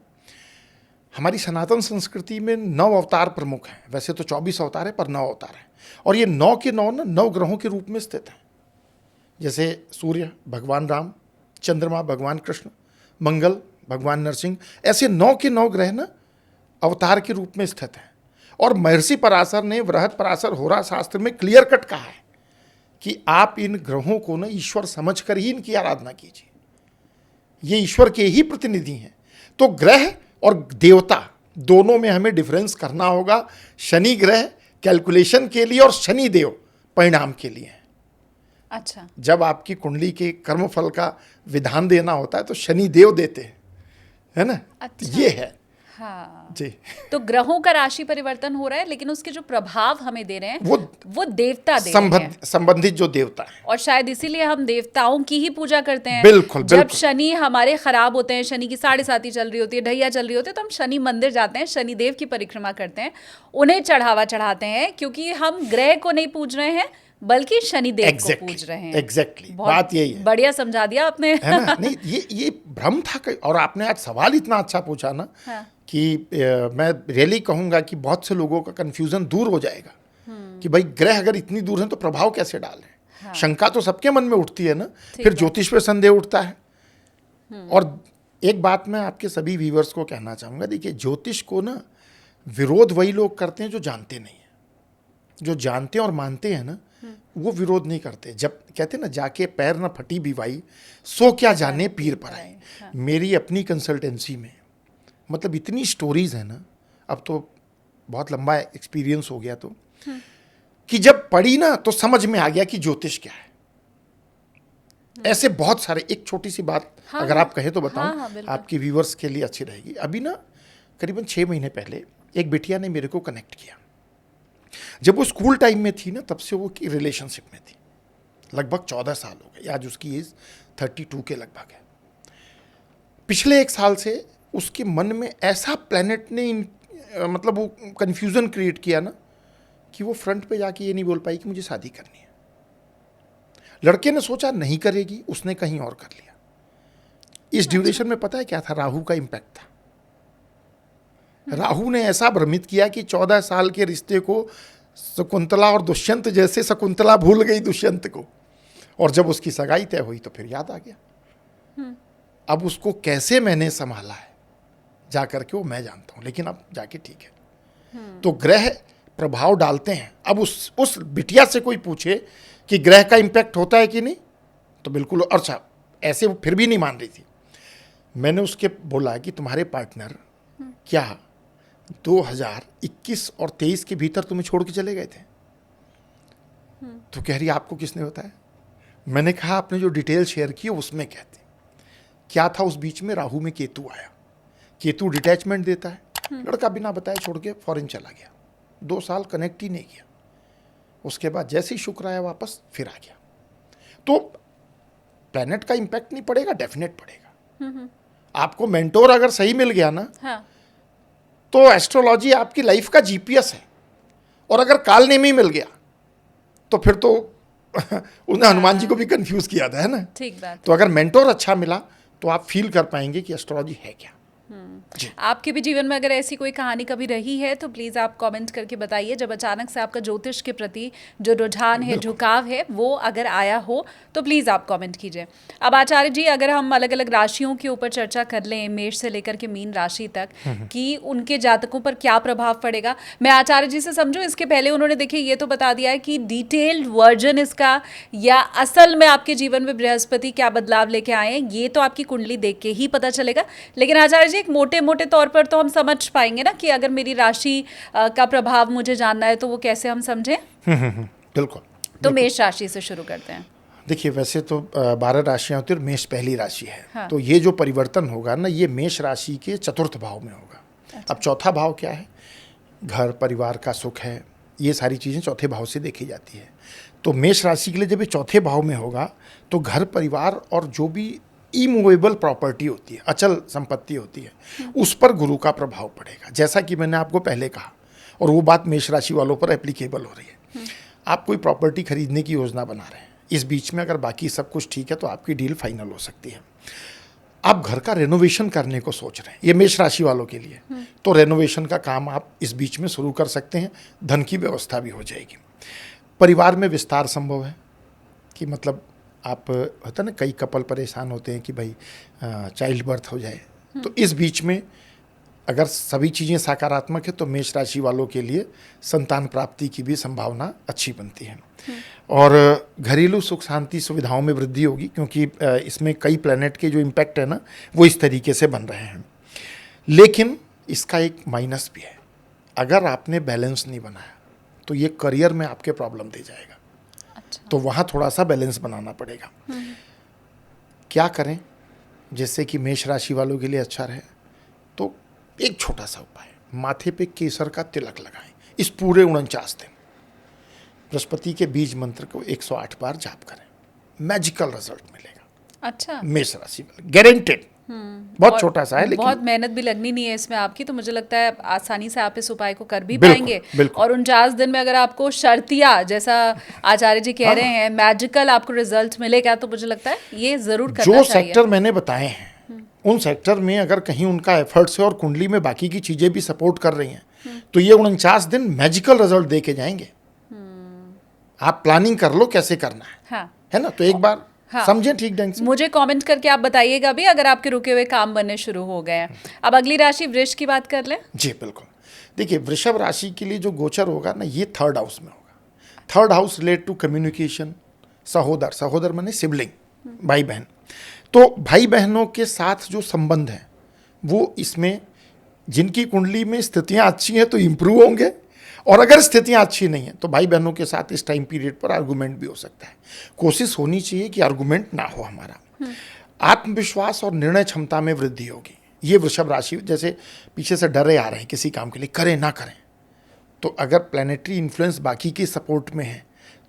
[SPEAKER 1] हमारी सनातन संस्कृति में 9 अवतार प्रमुख हैं। वैसे तो 24 अवतार है, पर 9 अवतार हैं, और ये 9 के 9 ना 9 ग्रहों के रूप में स्थित हैं। जैसे सूर्य भगवान राम, चंद्रमा भगवान कृष्ण, मंगल भगवान नरसिंह, ऐसे 9 के 9 ग्रह ना अवतार के रूप में स्थित हैं। और महर्षि पराशर ने वृहत पराशर होरा शास्त्र में क्लियर कट कहा है कि आप इन ग्रहों को ना ईश्वर समझकर ही इनकी आराधना कीजिए, ये ईश्वर के ही प्रतिनिधि हैं। तो ग्रह और देवता दोनों में हमें डिफरेंस करना होगा। शनि ग्रह कैलकुलेशन के लिए और शनि देव परिणाम के लिए हैं।
[SPEAKER 2] अच्छा,
[SPEAKER 1] जब आपकी कुंडली के कर्मफल का विधान देना होता है तो शनि देव देते हैं, है ना।
[SPEAKER 2] अच्छा।
[SPEAKER 1] ये है
[SPEAKER 2] हाँ
[SPEAKER 1] जी।
[SPEAKER 2] तो ग्रहों का राशि परिवर्तन हो रहा है, लेकिन उसके जो प्रभाव हमें दे रहे हैं वो देवता दे रहे हैं,
[SPEAKER 1] संबंधित जो देवता है।
[SPEAKER 2] और शायद इसीलिए हम देवताओं की ही पूजा करते हैं।
[SPEAKER 1] बिल्कुल,
[SPEAKER 2] जब
[SPEAKER 1] बिल्कुल।
[SPEAKER 2] शनि हमारे खराब होते हैं, शनि की 7.5 चल रही होती है, ढैया चल रही होती है, तो हम शनि मंदिर जाते हैं, शनि देव की परिक्रमा करते हैं, उन्हें चढ़ावा चढ़ाते हैं, क्योंकि हम ग्रह को नहीं पूज रहे हैं बल्कि शनि देव को पूज रहे हैं।
[SPEAKER 1] एग्जैक्टली, बात यही है।
[SPEAKER 2] बढ़िया समझा दिया आपने,
[SPEAKER 1] है ना। नहीं, ये भ्रम था और आपने आज सवाल इतना अच्छा पूछा ना,
[SPEAKER 2] हाँ।
[SPEAKER 1] कि मैं रियली कहूंगा कि बहुत से लोगों का कंफ्यूजन दूर हो जाएगा कि भाई ग्रह अगर इतनी दूर हैं तो प्रभाव कैसे डालें। हाँ। शंका तो सबके मन में उठती है ना, फिर ज्योतिष पे संदेह उठता है। और एक बात मैं आपके सभी व्यूअर्स को कहना चाहूंगा, देखिए ज्योतिष को ना विरोध वही लोग करते हैं जो जानते नहीं है। जो जानते हैं और मानते हैं ना, वो विरोध नहीं करते। जब कहते हैं ना, जाके पैर ना फटी भी भाई, सो क्या जाने पीर पर आए। मेरी अपनी कंसल्टेंसी में मतलब इतनी स्टोरीज है ना, अब तो बहुत लंबा एक्सपीरियंस हो गया, तो कि जब पढ़ी ना तो समझ में आ गया कि ज्योतिष क्या है। ऐसे बहुत सारे, एक छोटी सी बात अगर आप कहें तो बताऊं, आपके व्यूअर्स के लिए अच्छी रहेगी। अभी ना करीबन 6 महीने पहले एक बिटिया ने मेरे को कनेक्ट किया। जब वो स्कूल टाइम में थी ना, तब से वो की रिलेशनशिप में थी। लगभग 14 साल हो गए, आज उसकी एज 32 के लगभग है। पिछले 1 साल से उसके मन में ऐसा प्लैनेट ने मतलब वो कंफ्यूजन क्रिएट किया ना, कि वो फ्रंट पे जाके ये नहीं बोल पाई कि मुझे शादी करनी है। लड़के ने सोचा नहीं करेगी, उसने कहीं और कर लिया। इस ड्यूरेशन में पता है क्या था? राहु का इम्पैक्ट था। राहु ने ऐसा भ्रमित किया कि 14 साल के रिश्ते को शकुंतला और दुष्यंत जैसे शकुंतला भूल गई दुष्यंत को, और जब उसकी सगाई तय हुई तो फिर याद आ गया। अब उसको कैसे मैंने संभाला है जाकर के, वो मैं जानता हूं, लेकिन अब जाके ठीक है। तो ग्रह प्रभाव डालते हैं। अब उस बिटिया से कोई पूछे कि ग्रह का इम्पैक्ट होता है कि नहीं, तो बिल्कुल। अच्छा, ऐसे वो फिर भी नहीं मान रही थी। मैंने उसके बोला कि तुम्हारे पार्टनर क्या 2021 और 23 के भीतर तुम्हें छोड़ के चले गए थे? तो कह रही आपको किसने बताया? मैंने कहा आपने जो डिटेल शेयर की उसमें कहते क्या था। उस बीच में राहु में केतु आया। केतु डिटैचमेंट देता है। लड़का बिना बताए छोड़ के फॉरेन चला गया, 2 साल कनेक्ट ही नहीं किया। उसके बाद जैसे ही शुक्र आया वापस फिर आ गया। तो प्लैनेट का इम्पैक्ट नहीं पड़ेगा, डेफिनेट पड़ेगा। आपको मेंटोर अगर सही मिल गया ना,
[SPEAKER 2] हाँ।
[SPEAKER 1] तो एस्ट्रोलॉजी आपकी लाइफ का जीपीएस है। और अगर कालनेमी मिल गया तो फिर तो उन्हें हनुमान जी को भी कंफ्यूज किया था, है ना।
[SPEAKER 2] ठीक बात।
[SPEAKER 1] तो अगर मेंटोर अच्छा मिला तो आप फील कर पाएंगे कि एस्ट्रोलॉजी है क्या।
[SPEAKER 2] आपके भी जीवन में अगर ऐसी कोई कहानी कभी रही है तो प्लीज़ आप कमेंट करके बताइए। जब अचानक से आपका ज्योतिष के प्रति जो रुझान है, झुकाव है, वो अगर आया हो तो प्लीज़ आप कमेंट कीजिए। अब आचार्य जी, अगर हम अलग अलग राशियों के ऊपर चर्चा कर लें, मेष से लेकर के मीन राशि तक, कि उनके जातकों पर क्या प्रभाव पड़ेगा, मैं आचार्य जी से समझूं इसके पहले उन्होंने देखिए ये तो बता दिया है कि डिटेल्ड वर्जन इसका, या असल में आपके जीवन में बृहस्पति क्या बदलाव लेके आए हैं, ये तो आपकी कुंडली देख के ही पता चलेगा। लेकिन आचार्य जी, एक मोटे मोटे तौर पर तो हम समझ पाएंगे ना कि अगर मेरी राशि का प्रभाव मुझे जानना है तो वो कैसे हम समझें?
[SPEAKER 1] बिल्कुल।
[SPEAKER 2] तो मेष राशि से शुरू करते हैं।
[SPEAKER 1] देखिए, वैसे तो 12 राशियां होती है और मेष पहली राशि है।
[SPEAKER 2] हाँ।
[SPEAKER 1] तो ये जो परिवर्तन होगा ना, ये मेष राशि के 4th भाव में होगा। अच्छा। अब 4था भाव क्या है? घर परिवार का सुख है, ये सारी चीज़ें 4थे भाव से देखी जाती है। तो मेष राशि के लिए जब ये 4थे भाव में होगा तो घर परिवार और जो भी इमूवेबल प्रॉपर्टी होती है, अचल संपत्ति होती है, उस पर गुरु का प्रभाव पड़ेगा। जैसा कि मैंने आपको पहले कहा, और वो बात मेष राशि वालों पर एप्लीकेबल हो रही है। आप कोई प्रॉपर्टी खरीदने की योजना बना रहे हैं इस बीच में अगर बाकी सब कुछ ठीक है तो आपकी डील फाइनल हो सकती है। आप घर का रेनोवेशन करने को सोच रहे हैं, ये मेष राशि वालों के लिए, तो रेनोवेशन का काम आप इस बीच में शुरू कर सकते हैं, धन की व्यवस्था भी हो जाएगी। परिवार में विस्तार संभव है कि मतलब आप, होता है ना, कई कपल परेशान होते हैं कि भाई चाइल्ड बर्थ हो जाए, तो इस बीच में अगर सभी चीज़ें सकारात्मक है तो मेष राशि वालों के लिए संतान प्राप्ति की भी संभावना अच्छी बनती है। और घरेलू सुख शांति सुविधाओं में वृद्धि होगी, क्योंकि इसमें कई प्लैनेट के जो इम्पैक्ट है ना वो इस तरीके से बन रहे हैं। लेकिन इसका एक माइनस भी है, अगर आपने बैलेंस नहीं बनाया तो ये करियर में आपके प्रॉब्लम दे जाएगा।
[SPEAKER 2] अच्छा।
[SPEAKER 1] तो वहाँ थोड़ा सा बैलेंस बनाना पड़ेगा। क्या करें जिससे कि मेष राशि वालों के लिए अच्छा रहे? तो एक छोटा सा उपाय, माथे पे केसर का तिलक लगाएं इस पूरे 49 दिन। बृहस्पति के बीज मंत्र को 108 बार जाप करें, मैजिकल रिजल्ट मिलेगा।
[SPEAKER 2] अच्छा।
[SPEAKER 1] मेष राशि वाले गारंटेड। बहुत छोटा सा है, लेकिन
[SPEAKER 2] बहुत मेहनत भी लगनी नहीं है इसमें आपकी, तो मुझे लगता है आसानी से आप इस उपाय को कर भी
[SPEAKER 1] बिल्कुल,
[SPEAKER 2] पाएंगे।
[SPEAKER 1] बिल्कुल।
[SPEAKER 2] और 49 दिन में अगर आपको शर्तिया, जैसा आचार्य जी कह रहे हैं, मैजिकल आपको रिजल्ट मिलेगा, तो मुझे लगता है ये जरूर करना
[SPEAKER 1] जो
[SPEAKER 2] चाहिए।
[SPEAKER 1] सेक्टर मैंने बताए हैं उन सेक्टर में अगर कहीं उनका एफर्ट्स है और कुंडली में बाकी की चीजें भी सपोर्ट कर रही हैं तो ये 49 दिन मैजिकल रिजल्ट दे के जाएंगे। आप प्लानिंग कर लो कैसे करना
[SPEAKER 2] हाँ।
[SPEAKER 1] है ना, तो एक बार
[SPEAKER 2] हाँ।
[SPEAKER 1] समझें ठीक ढंग से।
[SPEAKER 2] मुझे कमेंट करके आप बताइएगा भी अगर आपके रुके हुए काम बनने शुरू हो गए हैं। अब अगली राशि वृष की बात कर लें।
[SPEAKER 1] जी बिल्कुल। देखिए, वृषभ राशि के लिए जो गोचर होगा ना, ये 3rd हाउस में होगा। 3rd house relate to communication, सहोदर माने सिबलिंग, भाई बहन। तो भाई बहनों के साथ जो संबंध है वो इसमें, जिनकी कुंडली में स्थितियां अच्छी हैं तो इम्प्रूव होंगे, और अगर स्थितियां अच्छी नहीं हैं तो भाई बहनों के साथ इस टाइम पीरियड पर आर्गुमेंट भी हो सकता है। कोशिश होनी चाहिए कि आर्गुमेंट ना हो हमारा। आत्मविश्वास और निर्णय क्षमता में वृद्धि होगी। ये वृषभ राशि, जैसे पीछे से डरे आ रहे हैं किसी काम के लिए, करें ना करें, तो अगर प्लैनेटरी इन्फ्लुएंस बाकी की सपोर्ट में है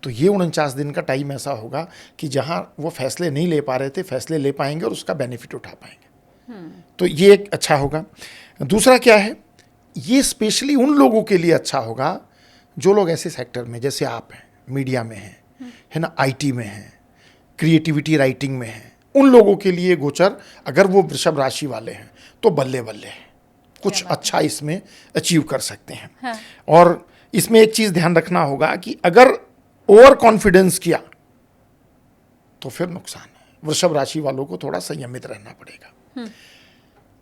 [SPEAKER 1] तो ये 49 दिन का टाइम ऐसा होगा कि जहां वो फैसले नहीं ले पा रहे थे, फैसले ले पाएंगे और उसका बेनिफिट उठा पाएंगे। तो ये एक अच्छा होगा। दूसरा क्या है, ये स्पेशली उन लोगों के लिए अच्छा होगा जो लोग ऐसे सेक्टर में, जैसे आप हैं, मीडिया में हैं, है ना, आईटी में हैं, क्रिएटिविटी राइटिंग में हैं, उन लोगों के लिए गोचर, अगर वो वृषभ राशि वाले हैं तो बल्ले बल्ले है, कुछ अच्छा इसमें अचीव कर सकते हैं।
[SPEAKER 2] हाँ।
[SPEAKER 1] और इसमें एक चीज ध्यान रखना होगा कि अगर ओवर कॉन्फिडेंस किया तो फिर नुकसान है। वृषभ राशि वालों को थोड़ा संयमित रहना पड़ेगा।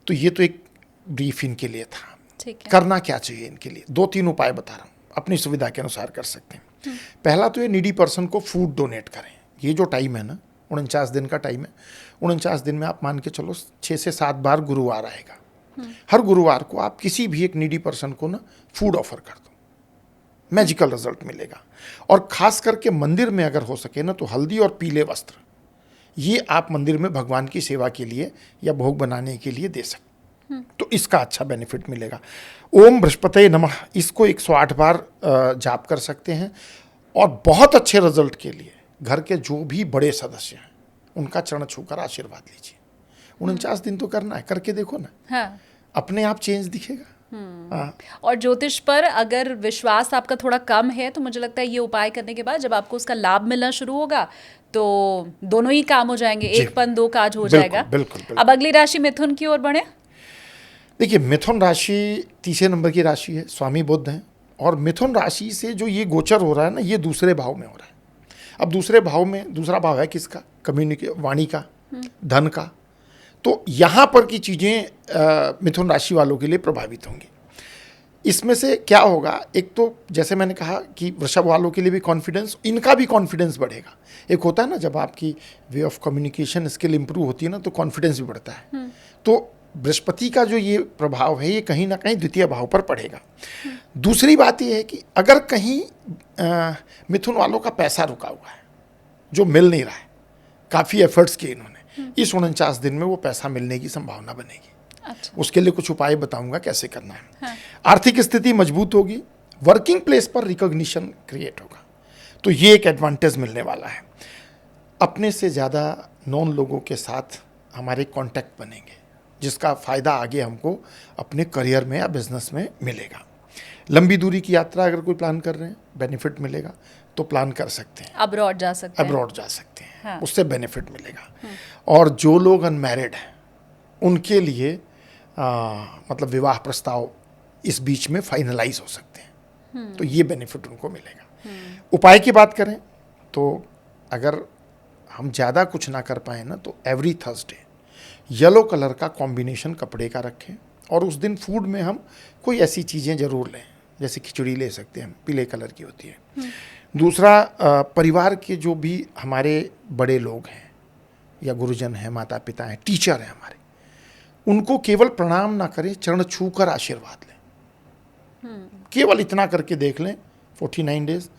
[SPEAKER 1] तो ये तो एक ब्रीफ इनके लिए था।
[SPEAKER 2] ठीक है।
[SPEAKER 1] करना क्या चाहिए इनके लिए, 2-3 उपाय बता रहा हूँ, अपनी सुविधा के अनुसार कर सकते हैं। पहला तो ये नीडी पर्सन को फूड डोनेट करें। ये जो टाइम है ना, 49 दिन का टाइम है, 49 दिन में आप मान के चलो 6 से 7 बार गुरुवार आएगा। हर गुरुवार को आप किसी भी एक नीडी पर्सन को ना फूड ऑफर कर दो, मैजिकल रिजल्ट मिलेगा। और खास करके मंदिर में अगर हो सके ना तो हल्दी और पीले वस्त्र, ये आप मंदिर में भगवान की सेवा के लिए या भोग बनाने के लिए दे सकते, तो इसका अच्छा बेनिफिट मिलेगा। ओम बृहस्पतये नमः, इसको 108 बार जाप कर सकते हैं। और बहुत अच्छे रिजल्ट के लिए घर के जो भी बड़े सदस्य हैं उनका चरण छूकर आशीर्वाद लीजिए। 49 दिन तो करना है, करके देखो ना।
[SPEAKER 2] हाँ।
[SPEAKER 1] अपने आप चेंज दिखेगा। हाँ।
[SPEAKER 2] और ज्योतिष पर अगर विश्वास आपका थोड़ा कम है तो मुझे लगता है ये उपाय करने के बाद जब आपको उसका लाभ मिलना शुरू होगा तो दोनों ही काम हो जाएंगे, एक पन दो काज हो जाएगा।
[SPEAKER 1] बिल्कुल।
[SPEAKER 2] अब अगली राशि मिथुन की ओर बढ़े।
[SPEAKER 1] देखिए, मिथुन राशि 30 नंबर की राशि है, स्वामी बुध हैं, और मिथुन राशि से जो ये गोचर हो रहा है ना, ये दूसरे भाव में हो रहा है। अब दूसरे भाव में, दूसरा भाव है किसका, वाणी का, धन का। तो यहाँ पर की चीज़ें मिथुन राशि वालों के लिए प्रभावित होंगी। इसमें से क्या होगा, एक तो जैसे मैंने कहा कि वृषभ वालों के लिए भी कॉन्फिडेंस, इनका भी कॉन्फिडेंस बढ़ेगा। एक होता है ना, जब आपकी way of communication skill improve होती है ना तो कॉन्फिडेंस भी बढ़ता है। तो बृहस्पति का जो ये प्रभाव है ये कहीं ना कहीं द्वितीय भाव पर पड़ेगा। दूसरी बात ये है कि अगर कहीं मिथुन वालों का पैसा रुका हुआ है जो मिल नहीं रहा है, काफ़ी एफर्ट्स किए इन्होंने, इस 49 दिन में वो पैसा मिलने की संभावना बनेगी।
[SPEAKER 2] अच्छा।
[SPEAKER 1] उसके लिए कुछ उपाय बताऊंगा कैसे करना है।
[SPEAKER 2] हाँ।
[SPEAKER 1] आर्थिक स्थिति मजबूत होगी, वर्किंग प्लेस पर रिकॉग्निशन क्रिएट होगा, तो ये एक एडवांटेज मिलने वाला है। अपने से ज़्यादा नॉन लोगों के साथ हमारे कांटेक्ट बनेंगे जिसका फ़ायदा आगे हमको अपने करियर में या बिजनेस में मिलेगा। लंबी दूरी की यात्रा अगर कोई प्लान कर रहे हैं, बेनिफिट मिलेगा। तो प्लान कर सकते हैं,
[SPEAKER 2] अब्रॉड जा सकते हैं।
[SPEAKER 1] अब्रॉड जा सकते हैं।
[SPEAKER 2] हाँ।
[SPEAKER 1] उससे बेनिफिट मिलेगा। और जो लोग अनमैरिड हैं उनके लिए मतलब विवाह प्रस्ताव इस बीच में फाइनलाइज हो सकते हैं, तो ये बेनिफिट उनको मिलेगा। उपाय की बात करें तो अगर हम ज़्यादा कुछ ना कर पाए ना, तो एवरी थर्सडे येलो कलर का कॉम्बिनेशन कपड़े का रखें, और उस दिन फूड में हम कोई ऐसी चीज़ें ज़रूर लें, जैसे खिचड़ी ले सकते हैं, पीले कलर की होती है। दूसरा, परिवार के जो भी हमारे बड़े लोग हैं या गुरुजन हैं, माता पिता हैं, टीचर हैं हमारे, उनको केवल प्रणाम ना करें, चरण छूकर आशीर्वाद लें। केवल इतना करके देख लें 49 डेज,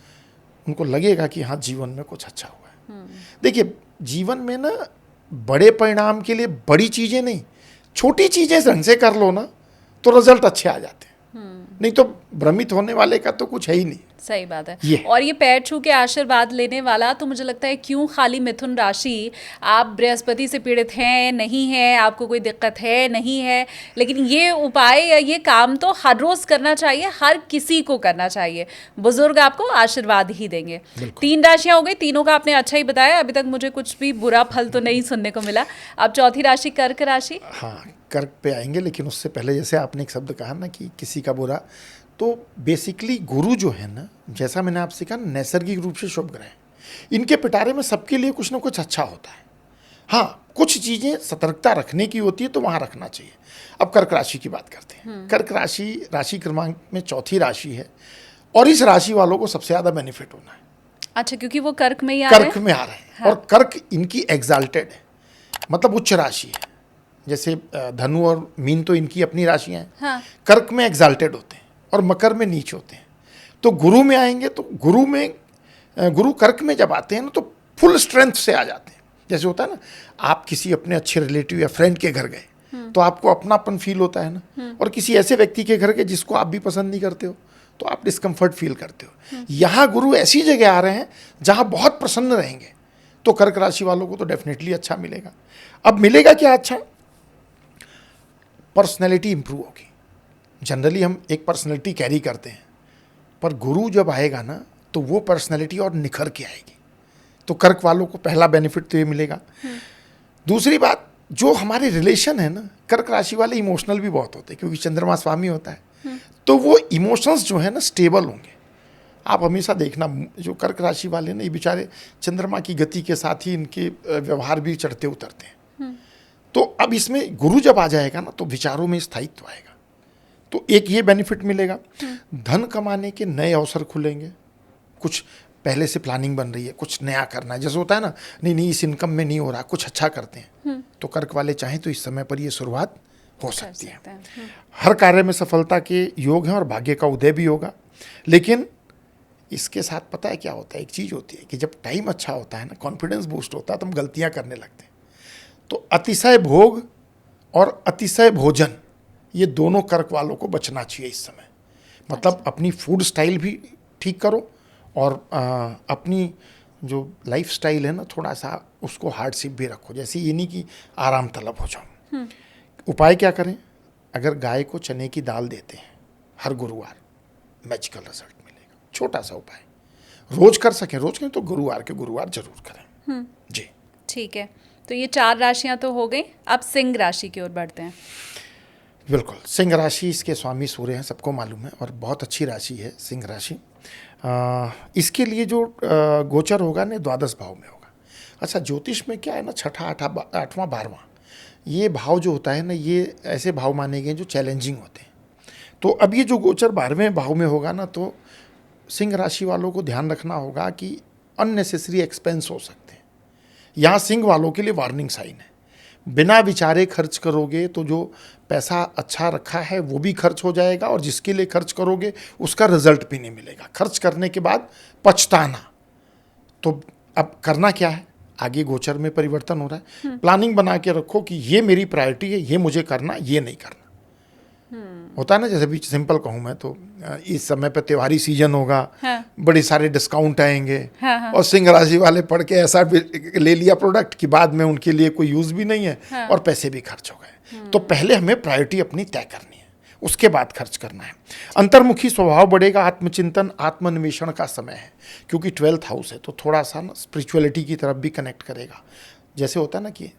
[SPEAKER 1] उनको लगेगा कि हाँ जीवन में कुछ अच्छा हुआ है। देखिए, जीवन में ना बड़े परिणाम के लिए बड़ी चीज़ें नहीं, छोटी चीज़ें ढंग से कर लो ना तो रिजल्ट अच्छे आ जाते हैं। नहीं तो भ्रमित होने वाले का तो कुछ है ही नहीं।
[SPEAKER 2] सही बात है।
[SPEAKER 1] ये।
[SPEAKER 2] और ये पैर छू के आशीर्वाद लेने वाला तो मुझे लगता है क्यों खाली मिथुन राशि, आप बृहस्पति से पीड़ित हैं नहीं है, आपको कोई दिक्कत है नहीं है, लेकिन ये उपाय या ये काम तो हर रोज करना चाहिए, हर किसी को करना चाहिए। बुजुर्ग आपको आशीर्वाद ही देंगे। 3 राशियां हो गई, तीनों का आपने अच्छा ही बताया, अभी तक मुझे कुछ भी बुरा फल तो नहीं सुनने को मिला। अब चौथी राशि कर्क राशि।
[SPEAKER 1] हाँ, कर्क पे आएंगे, लेकिन उससे पहले जैसे आपने एक शब्द कहा ना कि किसी का बुरा, तो बेसिकली गुरु जो है ना, जैसा मैंने आपसे कहा, नैसर्गिक रूप से शुभ ग्रह हैं। इनके पिटारे में सबके लिए कुछ ना कुछ अच्छा होता है। हाँ, कुछ चीज़ें सतर्कता रखने की होती है तो वहाँ रखना चाहिए। अब कर्क राशि की बात करते हैं। कर्क राशि राशि क्रमांक में चौथी राशि है, और इस राशि वालों को सबसे ज़्यादा बेनिफिट होना है।
[SPEAKER 2] अच्छा, क्योंकि वो कर्क में ही आ रहे हैं।
[SPEAKER 1] कर्क में आ रहे हैं। हाँ। और कर्क इनकी एग्जाल्टेड है, मतलब उच्च राशि है। जैसे धनु और मीन तो इनकी अपनी राशियां हैं।
[SPEAKER 2] हाँ।
[SPEAKER 1] कर्क में एग्जाल्टेड होते हैं और मकर में नीच होते हैं। तो गुरु में आएंगे तो गुरु कर्क में जब आते हैं ना, तो फुल स्ट्रेंथ से आ जाते हैं। जैसे होता है ना, आप किसी अपने अच्छे रिलेटिव या फ्रेंड के घर गए तो आपको अपनापन फील होता है ना, और किसी ऐसे व्यक्ति के घर गए जिसको आप भी पसंद नहीं करते हो तो आप डिस्कम्फर्ट फील करते हो। यहाँ गुरु ऐसी जगह आ रहे हैं जहाँ बहुत प्रसन्न रहेंगे, तो कर्क राशि वालों को तो डेफिनेटली अच्छा मिलेगा। अब मिलेगा क्या अच्छा? पर्सनैलिटी इंप्रूव होगी। जनरली हम एक पर्सनैलिटी कैरी करते हैं, पर गुरु जब आएगा ना तो वो पर्सनैलिटी और निखर के आएगी। तो कर्क वालों को पहला बेनिफिट तो ये मिलेगा। दूसरी बात, जो हमारे रिलेशन है ना, कर्क राशि वाले इमोशनल भी बहुत होते हैं, क्योंकि चंद्रमा स्वामी होता है, तो वो इमोशंस जो है ना स्टेबल होंगे। आप हमेशा देखना, जो कर्क राशि वाले ना, ये बेचारे चंद्रमा की गति के साथ ही इनके व्यवहार भी चढ़ते उतरते हैं। तो अब इसमें गुरु जब आ जाएगा ना, तो विचारों में स्थायित्व आएगा, तो एक ये बेनिफिट मिलेगा। धन कमाने के नए अवसर खुलेंगे, कुछ पहले से प्लानिंग बन रही है, कुछ नया करना है। जैसे होता है ना, नहीं इस इनकम में नहीं हो रहा, कुछ अच्छा करते हैं, तो कर्क वाले चाहें तो इस समय पर ये शुरुआत हो सकती है। हर कार्य में सफलता के योग हैं और भाग्य का उदय भी होगा। लेकिन इसके साथ पता है क्या होता है, एक चीज़ होती है कि जब टाइम अच्छा होता है ना, कॉन्फिडेंस बूस्ट होता है, तो हम गलतियाँ करने लगते हैं। तो अतिशय भोग और अतिशय भोजन, ये दोनों कर्क वालों को बचना चाहिए इस समय। मतलब अपनी फूड स्टाइल भी ठीक करो, और अपनी जो लाइफ स्टाइल है ना, थोड़ा सा उसको हार्डशिप भी रखो। जैसे ये नहीं कि आराम तलब हो जाओ। उपाय क्या करें? अगर गाय को चने की दाल देते हैं हर गुरुवार, मैजिकल रिजल्ट मिलेगा। छोटा सा उपाय, रोज कर सकें रोज करें, तो गुरुवार के गुरुवार जरूर करें। जी
[SPEAKER 2] ठीक है, तो ये 4 राशियां तो हो गई। अब सिंह राशि की ओर बढ़ते हैं।
[SPEAKER 1] बिल्कुल, सिंह राशि, इसके स्वामी सूर्य हैं, सबको मालूम है, और बहुत अच्छी राशि है सिंह राशि। इसके लिए जो गोचर होगा ना, 12 भाव में होगा। अच्छा, ज्योतिष में क्या है ना, 6ठा 8वां 12वां, ये भाव जो होता है ना, ये ऐसे भाव माने गए जो चैलेंजिंग होते हैं। तो अब ये जो गोचर 12वें भाव में होगा ना, तो सिंह राशि वालों को ध्यान रखना होगा कि अननेसेसरी एक्सपेंस हो सकते हैं। यहाँ सिंह वालों के लिए वार्निंग साइन है। बिना विचारे खर्च करोगे तो जो पैसा अच्छा रखा है वो भी खर्च हो जाएगा, और जिसके लिए खर्च करोगे उसका रिजल्ट भी नहीं मिलेगा। खर्च करने के बाद पछताना। तो अब करना क्या है? आगे गोचर में परिवर्तन हो रहा है, प्लानिंग बना के रखो कि ये मेरी प्रायोरिटी है, ये मुझे करना, ये नहीं करना। होता है ना, जैसे भी सिंपल कहूँ मैं तो, इस समय पे त्योहारी सीजन होगा।
[SPEAKER 2] हाँ।
[SPEAKER 1] बड़े सारे डिस्काउंट आएंगे।
[SPEAKER 2] हाँ।
[SPEAKER 1] और सिंह राशि वाले पढ़ के ऐसा ले लिया प्रोडक्ट कि बाद में उनके लिए कोई यूज भी नहीं है। हाँ। और पैसे भी खर्च हो गए। तो पहले हमें प्रायोरिटी अपनी तय करनी है, उसके बाद खर्च करना है। अंतर्मुखी स्वभाव बढ़ेगा, आत्मचिंतन आत्मन्वेषण का समय है, क्योंकि 12th हाउस है तो थोड़ा सा ना स्पिरिचुअलिटी की तरफ भी कनेक्ट करेगा। जैसे होता है ना कि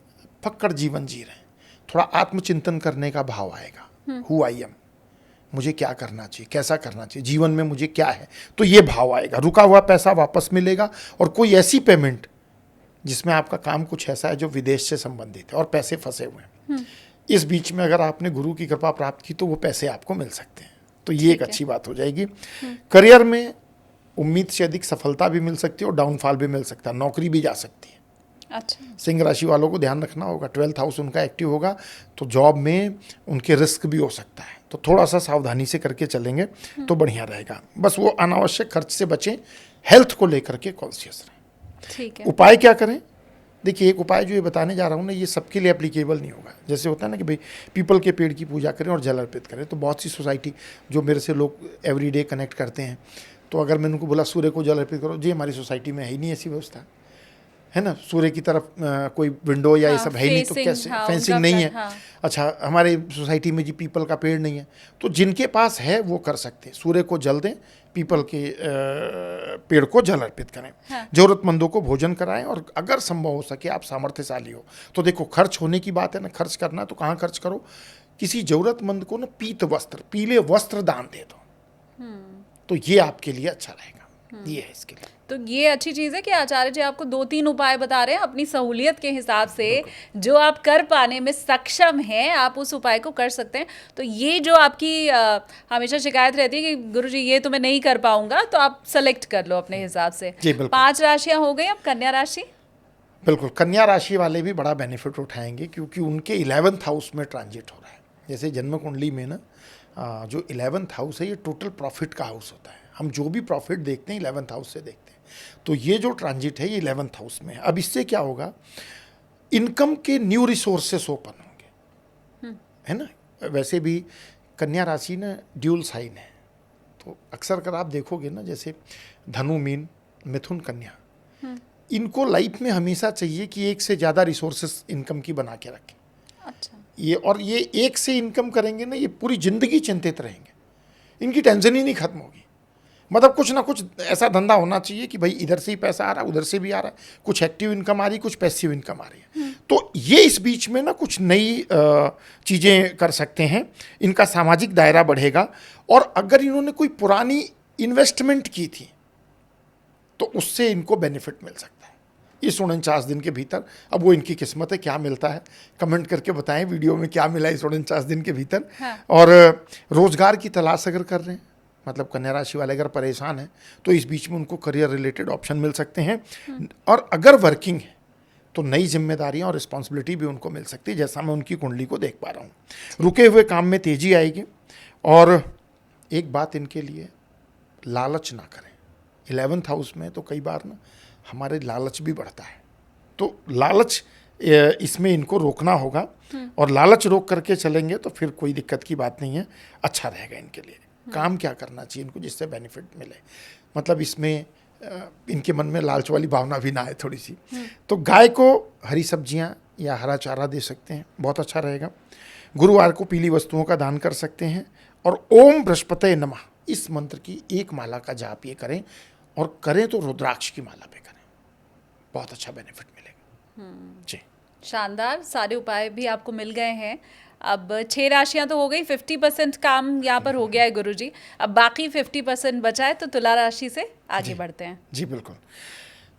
[SPEAKER 1] फक्कड़ जीवन जी रहे हैं, थोड़ा आत्मचिंतन करने का भाव आएगा। हु आई एम, मुझे क्या करना चाहिए, कैसा करना चाहिए, जीवन में मुझे क्या है, तो ये भाव आएगा। रुका हुआ पैसा वापस मिलेगा, और कोई ऐसी पेमेंट जिसमें आपका काम कुछ ऐसा है जो विदेश से संबंधित है और पैसे फंसे हुए हैं, इस बीच में अगर आपने गुरु की कृपा प्राप्त की तो वो पैसे आपको मिल सकते हैं, तो ये एक अच्छी बात हो जाएगी। करियर में उम्मीद से अधिक सफलता भी मिल सकती है और डाउनफॉल भी मिल सकता है, नौकरी भी जा सकती है।
[SPEAKER 2] अच्छा,
[SPEAKER 1] सिंह राशि वालों को ध्यान रखना होगा, 12th हाउस उनका एक्टिव होगा तो जॉब में उनके रिस्क भी हो सकता है, तो थोड़ा सा सावधानी से करके चलेंगे तो बढ़िया रहेगा। बस वो अनावश्यक खर्च से बचें, हेल्थ को लेकर के कॉन्शियस रहें।
[SPEAKER 2] ठीक है।
[SPEAKER 1] उपाय क्या करें? देखिए, एक उपाय जो ये बताने जा रहा हूँ ना, ये सबके लिए एप्लीकेबल नहीं होगा। जैसे होता है ना कि भाई पीपल के पेड़ की पूजा करें और जल अर्पित करें, तो बहुत सी सोसाइटी जो मेरे से लोग एवरीडे कनेक्ट करते हैं, तो अगर मैंने उनको बोला सूर्य को जल अर्पित करो, जी हमारी सोसाइटी में है ही नहीं ऐसी व्यवस्था, है ना, सूर्य की तरफ कोई विंडो या ये सब है ही नहीं, तो कैसे, फेंसिंग नहीं है। अच्छा, हमारे सोसाइटी में जी पीपल का पेड़ नहीं है, तो जिनके पास है वो कर सकते हैं, सूर्य को जल दें, पीपल के पेड़ को जल अर्पित करें, जरूरतमंदों को भोजन कराएं, और अगर संभव हो सके आप सामर्थ्यशाली हो तो देखो, खर्च होने की बात है ना, खर्च करना तो कहाँ खर्च करो, किसी जरूरतमंद को ना पीत वस्त्र, पीले वस्त्र दान दे दो, तो ये आपके लिए अच्छा रहेगा। ये है इसके लिए।
[SPEAKER 2] तो ये अच्छी चीज़ है कि आचार्य जी आपको 2-3 उपाय बता रहे हैं अपनी सहूलियत के हिसाब से, जो आप कर पाने में सक्षम हैं आप उस उपाय को कर सकते हैं। तो ये जो आपकी हमेशा शिकायत रहती है कि गुरुजी ये तो मैं नहीं कर पाऊंगा, तो आप सेलेक्ट कर लो अपने हिसाब से।
[SPEAKER 1] जी, बिल्कुल।
[SPEAKER 2] 5 राशियां हो गई, अब कन्या राशि।
[SPEAKER 1] बिल्कुल, कन्या राशि वाले भी बड़ा बेनिफिट उठाएंगे, क्योंकि उनके 11th हाउस में ट्रांजिट हो रहा है। जैसे जन्म कुंडली में ना जो 11th हाउस है ये टोटल प्रॉफिट का हाउस होता है, हम जो भी प्रॉफिट देखते हैं 11th हाउस से देखते हैं, तो ये जो ट्रांजिट है ये 11th हाउस में है। अब इससे क्या होगा, इनकम के न्यू रिसोर्सेस ओपन होंगे, है ना। वैसे भी कन्या राशि ना ड्यूल साइन है, तो अक्सर कर आप देखोगे ना, जैसे धनु मीन मिथुन कन्या, इनको लाइफ में हमेशा चाहिए कि एक से ज़्यादा रिसोर्सेस इनकम की बना के रखें।
[SPEAKER 2] अच्छा,
[SPEAKER 1] ये एक से इनकम करेंगे ना, ये पूरी ज़िंदगी चिंतित रहेंगे, इनकी टेंशन ही नहीं खत्म होगी। मतलब कुछ ना कुछ ऐसा धंधा होना चाहिए कि भाई इधर से ही पैसा आ रहा है, उधर से भी आ रहा है, कुछ एक्टिव इनकम आ रही है, कुछ पैसिव इनकम आ रही है। तो ये इस बीच में ना कुछ नई चीज़ें कर सकते हैं, इनका सामाजिक दायरा बढ़ेगा, और अगर इन्होंने कोई पुरानी इन्वेस्टमेंट की थी तो उससे इनको बेनिफिट मिल सकता है इस 49 दिन के भीतर। अब वो इनकी किस्मत है, क्या मिलता है कमेंट करके बताएं वीडियो में क्या मिला इस 49 दिन के भीतर। और रोजगार की तलाश अगर कर रहे हैं, मतलब कन्या राशि वाले अगर परेशान हैं, तो इस बीच में उनको करियर रिलेटेड ऑप्शन मिल सकते हैं। और अगर वर्किंग है तो नई जिम्मेदारियां और रिस्पॉन्सिबिलिटी भी उनको मिल सकती है, जैसा मैं उनकी कुंडली को देख पा रहा हूँ। रुके हुए काम में तेजी आएगी। और एक बात इनके लिए, लालच ना करें। 11th हाउस में तो कई बार ना हमारे लालच भी बढ़ता है, तो लालच इसमें इनको रोकना होगा, और लालच रोक करके चलेंगे तो फिर कोई दिक्कत की बात नहीं है, अच्छा रहेगा इनके लिए। काम क्या करना चाहिए इनको जिससे बेनिफिट मिले, मतलब इसमें इनके मन में लालच वाली भावना भी ना आए थोड़ी सी। तो गाय को हरी सब्जियां या हरा चारा दे सकते हैं, बहुत अच्छा रहेगा। गुरुवार को पीली वस्तुओं का दान कर सकते हैं, और ओम बृहस्पते नमः इस मंत्र की एक माला का जाप ये करें, और करें तो रुद्राक्ष की माला पे करें, बहुत अच्छा बेनिफिट मिलेगा। जी,
[SPEAKER 2] शानदार, सारे उपाय भी आपको मिल गए हैं। अब 6 राशियां तो हो गई, 50% काम यहाँ पर हो गया है गुरुजी। अब बाकी 50% बचा है, तो तुला राशि से आगे बढ़ते हैं।
[SPEAKER 1] जी बिल्कुल।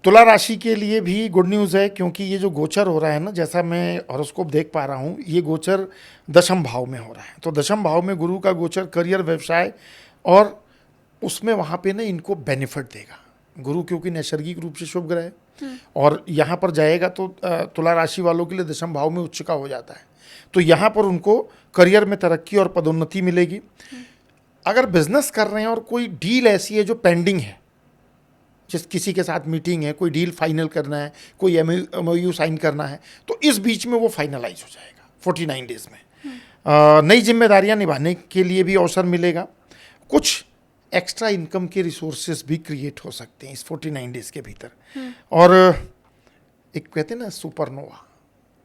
[SPEAKER 1] तुला राशि के लिए भी गुड न्यूज़ है, क्योंकि ये जो गोचर हो रहा है ना, जैसा मैं हॉरोस्कोप देख पा रहा हूँ, ये गोचर 10म भाव में हो रहा है। तो 10म भाव में गुरु का गोचर करियर, व्यवसाय, और उसमें वहाँ पे ना इनको बेनिफिट देगा गुरु, क्योंकि नैसर्गिक रूप से शुभ ग्रह है, और यहाँ पर जाएगा तो तुला राशि वालों के लिए 10म भाव में उच्च का हो जाता है, तो यहाँ पर उनको करियर में तरक्की और पदोन्नति मिलेगी। अगर बिजनेस कर रहे हैं और कोई डील ऐसी है जो पेंडिंग है, जिस किसी के साथ मीटिंग है, कोई डील फाइनल करना है, कोई MOU साइन करना है, तो इस बीच में वो फाइनलाइज हो जाएगा 49 डेज में। नई जिम्मेदारियां निभाने के लिए भी अवसर मिलेगा। कुछ एक्स्ट्रा इनकम के रिसोर्सेज भी क्रिएट हो सकते हैं इस 49 डेज के भीतर। और एक कहते हैं ना सुपरनोवा,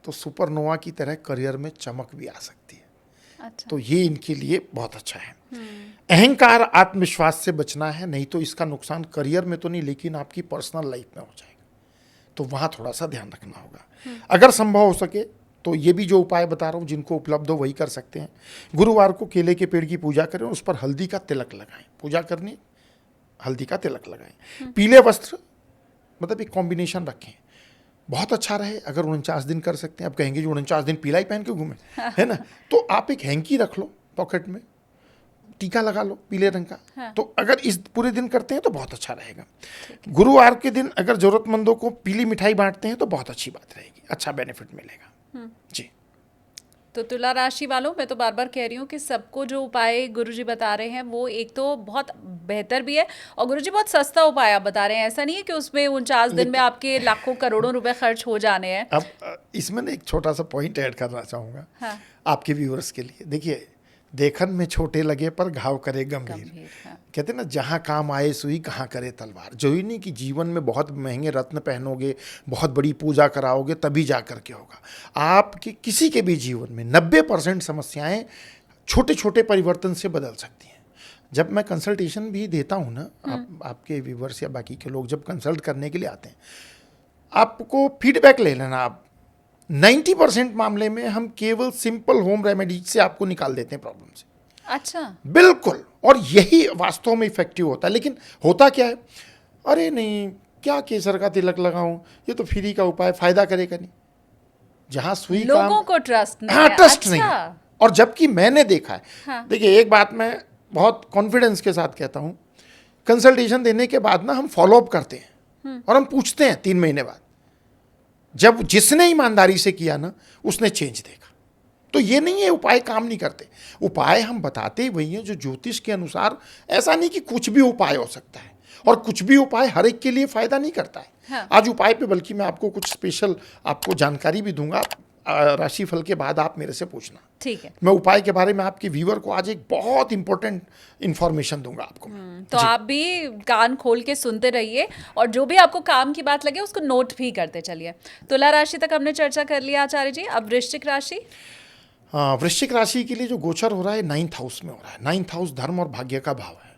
[SPEAKER 1] तो सुपरनोवा की तरह करियर में चमक भी आ सकती है।
[SPEAKER 2] अच्छा।
[SPEAKER 1] तो ये इनके लिए बहुत अच्छा है। अहंकार, आत्मविश्वास से बचना है, नहीं तो इसका नुकसान करियर में तो नहीं लेकिन आपकी पर्सनल लाइफ में हो जाएगा, तो वहाँ थोड़ा सा ध्यान रखना होगा। अगर संभव हो सके तो ये भी जो उपाय बता रहा हूँ जिनको उपलब्ध हो वही कर सकते हैं। गुरुवार को केले के पेड़ की पूजा करें और उस पर हल्दी का तिलक लगाएं। पूजा करनी, हल्दी का तिलक लगाएं। पीले वस्त्र, मतलब एक कॉम्बिनेशन रखें, बहुत अच्छा रहे। अगर 49 दिन कर सकते हैं, आप कहेंगे जो 49 दिन पीला ही पहन के घूमे, है ना, तो आप एक हैंकी रख लो पॉकेट में, टीका लगा लो पीले रंग का।
[SPEAKER 2] हाँ।
[SPEAKER 1] तो अगर इस पूरे दिन करते हैं तो बहुत अच्छा रहेगा। गुरुवार के दिन अगर जरूरतमंदों को पीली मिठाई बांटते हैं तो बहुत अच्छी बात रहेगी, अच्छा बेनिफिट मिलेगा जी।
[SPEAKER 2] तो तुला राशि वालों, मैं तो बार बार कह रही हूँ कि सबको जो उपाय गुरुजी बता रहे हैं वो एक तो बहुत बेहतर भी है और गुरुजी बहुत सस्ता उपाय आप बता रहे हैं। ऐसा नहीं है कि उसमें 49 दिन में आपके लाखों करोड़ों रुपए खर्च हो जाने हैं।
[SPEAKER 1] अब इसमें ना एक छोटा सा पॉइंट ऐड करना चाहूँगा
[SPEAKER 2] हाँ।
[SPEAKER 1] आपके व्यूअर्स के लिए। देखिए, देखन में छोटे लगे पर घाव करे गंभीर।
[SPEAKER 2] हाँ।
[SPEAKER 1] कहते हैं ना, जहाँ काम आए सुई कहाँ करे तलवार। जो ही नहीं कि जीवन में बहुत महंगे रत्न पहनोगे, बहुत बड़ी पूजा कराओगे तभी जा कर के होगा। आपके किसी के भी जीवन में 90% समस्याएं छोटे छोटे परिवर्तन से बदल सकती हैं। जब मैं कंसल्टेशन भी देता हूँ ना, आपके व्यूअर्स या बाकी के लोग जब कंसल्ट करने के लिए आते हैं, आपको फीडबैक ले लेना। आप 90% मामले में हम केवल सिंपल होम रेमेडीज से आपको निकाल देते हैं प्रॉब्लम से।
[SPEAKER 2] अच्छा।
[SPEAKER 1] बिल्कुल, और यही वास्तव में इफेक्टिव होता है। लेकिन होता क्या है, अरे नहीं क्या केसर का तिलक लगाऊं, ये तो फ्री का उपाय, फायदा करेगा नहीं। जहां सुई
[SPEAKER 2] लोगों
[SPEAKER 1] काम,
[SPEAKER 2] को ट्रस्ट नहीं
[SPEAKER 1] हाँ
[SPEAKER 2] है।
[SPEAKER 1] ट्रस्ट
[SPEAKER 2] अच्छा।
[SPEAKER 1] नहीं है। और जबकि मैंने देखा है,
[SPEAKER 2] हाँ।
[SPEAKER 1] देखिए एक बात मैं बहुत कॉन्फिडेंस के साथ कहता हूं, कंसल्टेशन देने के बाद ना हम फॉलोअप करते हैं और हम पूछते हैं 3 महीने बाद। जब जिसने ईमानदारी से किया ना उसने चेंज देखा। तो ये नहीं है उपाय काम नहीं करते, उपाय हम बताते ही वही हैं जो ज्योतिष के अनुसार। ऐसा नहीं कि कुछ भी उपाय हो सकता है और कुछ भी उपाय हर एक के लिए फायदा नहीं करता है।
[SPEAKER 2] हाँ।
[SPEAKER 1] आज उपाय पे बल्कि मैं आपको कुछ स्पेशल आपको जानकारी भी दूंगा, राशिफल के बाद आप मेरे से पूछना।
[SPEAKER 2] ठीक है।
[SPEAKER 1] मैं उपाय के बारे में आपके व्यूअर को आज एक बहुत इंपॉर्टेंट इंफॉर्मेशन दूंगा आपको।
[SPEAKER 2] तो आप भी कान खोल के सुनते रहिए और जो भी आपको काम की बात लगे उसको नोट भी करते चलिए। तुला राशि तक हमने चर्चा कर लिया आचार्य जी, अब वृश्चिक राशि।
[SPEAKER 1] वृश्चिक राशि के लिए जो गोचर हो रहा है 9th हाउस में हो रहा है। 9th हाउस धर्म और भाग्य का भाव है।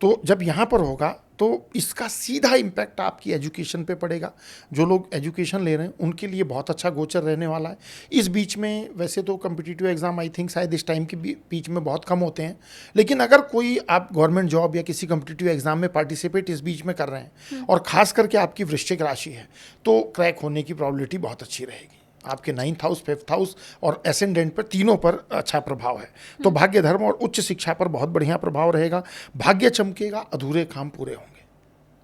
[SPEAKER 1] तो जब यहाँ पर होगा तो इसका सीधा इम्पैक्ट आपकी एजुकेशन पे पड़ेगा। जो लोग एजुकेशन ले रहे हैं उनके लिए बहुत अच्छा गोचर रहने वाला है। इस बीच में वैसे तो कम्पिटिटिव एग्जाम आई थिंक शायद इस टाइम के बीच में बहुत कम होते हैं, लेकिन अगर कोई आप गवर्नमेंट जॉब या किसी कम्पिटिटिव एग्जाम में पार्टिसिपेट इस बीच में कर रहे हैं और खास करके आपकी वृश्चिक राशि है तो क्रैक होने की प्रॉबिलिटी बहुत अच्छी रहेगी। आपके 9th हाउस, 5th हाउस और एसेंडेंट पर तीनों पर अच्छा प्रभाव है। तो भाग्य, धर्म और उच्च शिक्षा पर बहुत बढ़िया प्रभाव रहेगा। भाग्य चमकेगा, अधूरे काम पूरे होंगे।